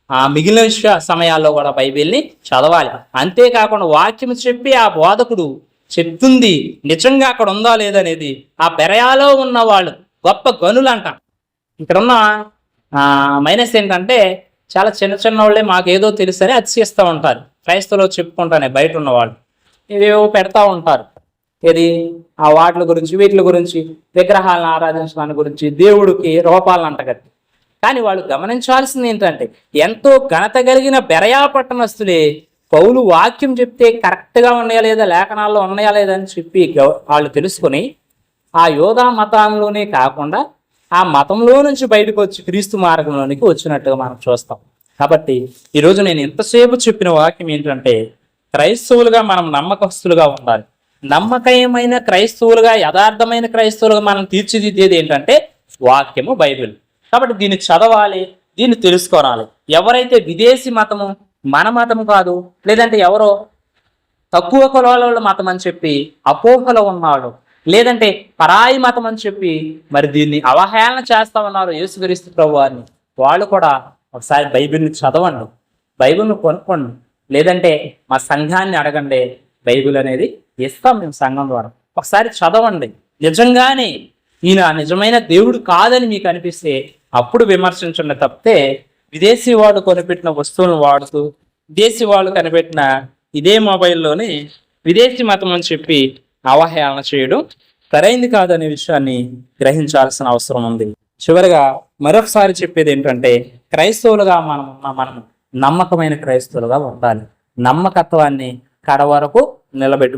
ఆ మిగిలిన సమయాల్లో కూడా బైబిల్ని చదవాలి. అంతేకాకుండా వాక్యం చెప్పి ఆ బోధకుడు చెప్తుంది నిజంగా అక్కడ ఉందా లేదనేది ఆ బెరయాలో ఉన్న వాళ్ళు గొప్ప గనులంట. ఇక్కడున్న మైనస్ ఏంటంటే చాలా చిన్న వాళ్ళే మాకేదో తెలుసు అని అతిశయిస్తూ ఉంటారు. క్రైస్తవులు చెప్పుకుంటానే బయట ఉన్న వాళ్ళు ఇవేవో పెడతా ఉంటారు. ఇది ఆ వాటి గురించి వీటి గురించి విగ్రహాలను ఆరాధించడాని గురించి దేవుడికి రూపాలను అంటగట్టి. కానీ వాళ్ళు గమనించాల్సింది ఏంటంటే ఎంతో ఘనత కలిగిన బెరయా పట్టణస్తులే పౌలు వాక్యం చెప్తే కరెక్ట్గా ఉన్నాయా లేదా, లేఖనాల్లో ఉన్నాయా లేదా అని చెప్పి వాళ్ళు తెలుసుకొని ఆ యోధా మతంలోనే కాకుండా ఆ మతంలో నుంచి బయటకు వచ్చి క్రీస్తు మార్గంలోనికి వచ్చినట్టుగా మనం చూస్తాం. కాబట్టి ఈరోజు నేను ఎంతసేపు చెప్పిన వాక్యం ఏంటంటే క్రైస్తవులుగా మనం నమ్మకస్తులుగా ఉండాలి. నమ్మకమైన క్రైస్తవులుగా, యథార్థమైన క్రైస్తవులుగా మనం తీర్చిదిద్దేది ఏంటంటే వాక్యము బైబిల్. కాబట్టి దీన్ని చదవాలి, దీన్ని తెలుసుకోవాలి. ఎవరైతే విదేశీ మతము మన మతము కాదు, లేదంటే ఎవరో తక్కువ కులాల మతం అని చెప్పి అపోహలో ఉన్నాడు, లేదంటే పరాయి మతం అని చెప్పి మరి దీన్ని అవహేళన చేస్తా ఉన్నారు యేసుక్రీస్తు ప్రభువారిని, వాళ్ళు కూడా ఒకసారి బైబిల్ని చదవండి, బైబిల్ని కొనుక్కోండి, లేదంటే మా సంఘాన్ని అడగండి, బైబిల్ అనేది ఇస్తాం మేము సంఘం ద్వారా. ఒకసారి చదవండి. నిజంగానే ఈయన నిజమైన దేవుడు కాదని మీకు అనిపిస్తే అప్పుడు విమర్శించండి తప్పితే విదేశీ వాళ్ళు కొనిపెట్టిన వస్తువులను వాడుతూ విదేశీ వాళ్ళు కనిపెట్టిన ఇదే మొబైల్లోనే విదేశీ మతం అని చెప్పి అవహేళన చేయడం సరైంది కాదనే విషయాన్ని గ్రహించాల్సిన అవసరం ఉంది. చివరిగా మరొకసారి చెప్పేది ఏంటంటే, క్రైస్తవులుగా మనం నమ్మకమైన క్రైస్తవులుగా ఉండాలి. నమ్మకత్వాన్ని కడ వరకు నిలబెట్టు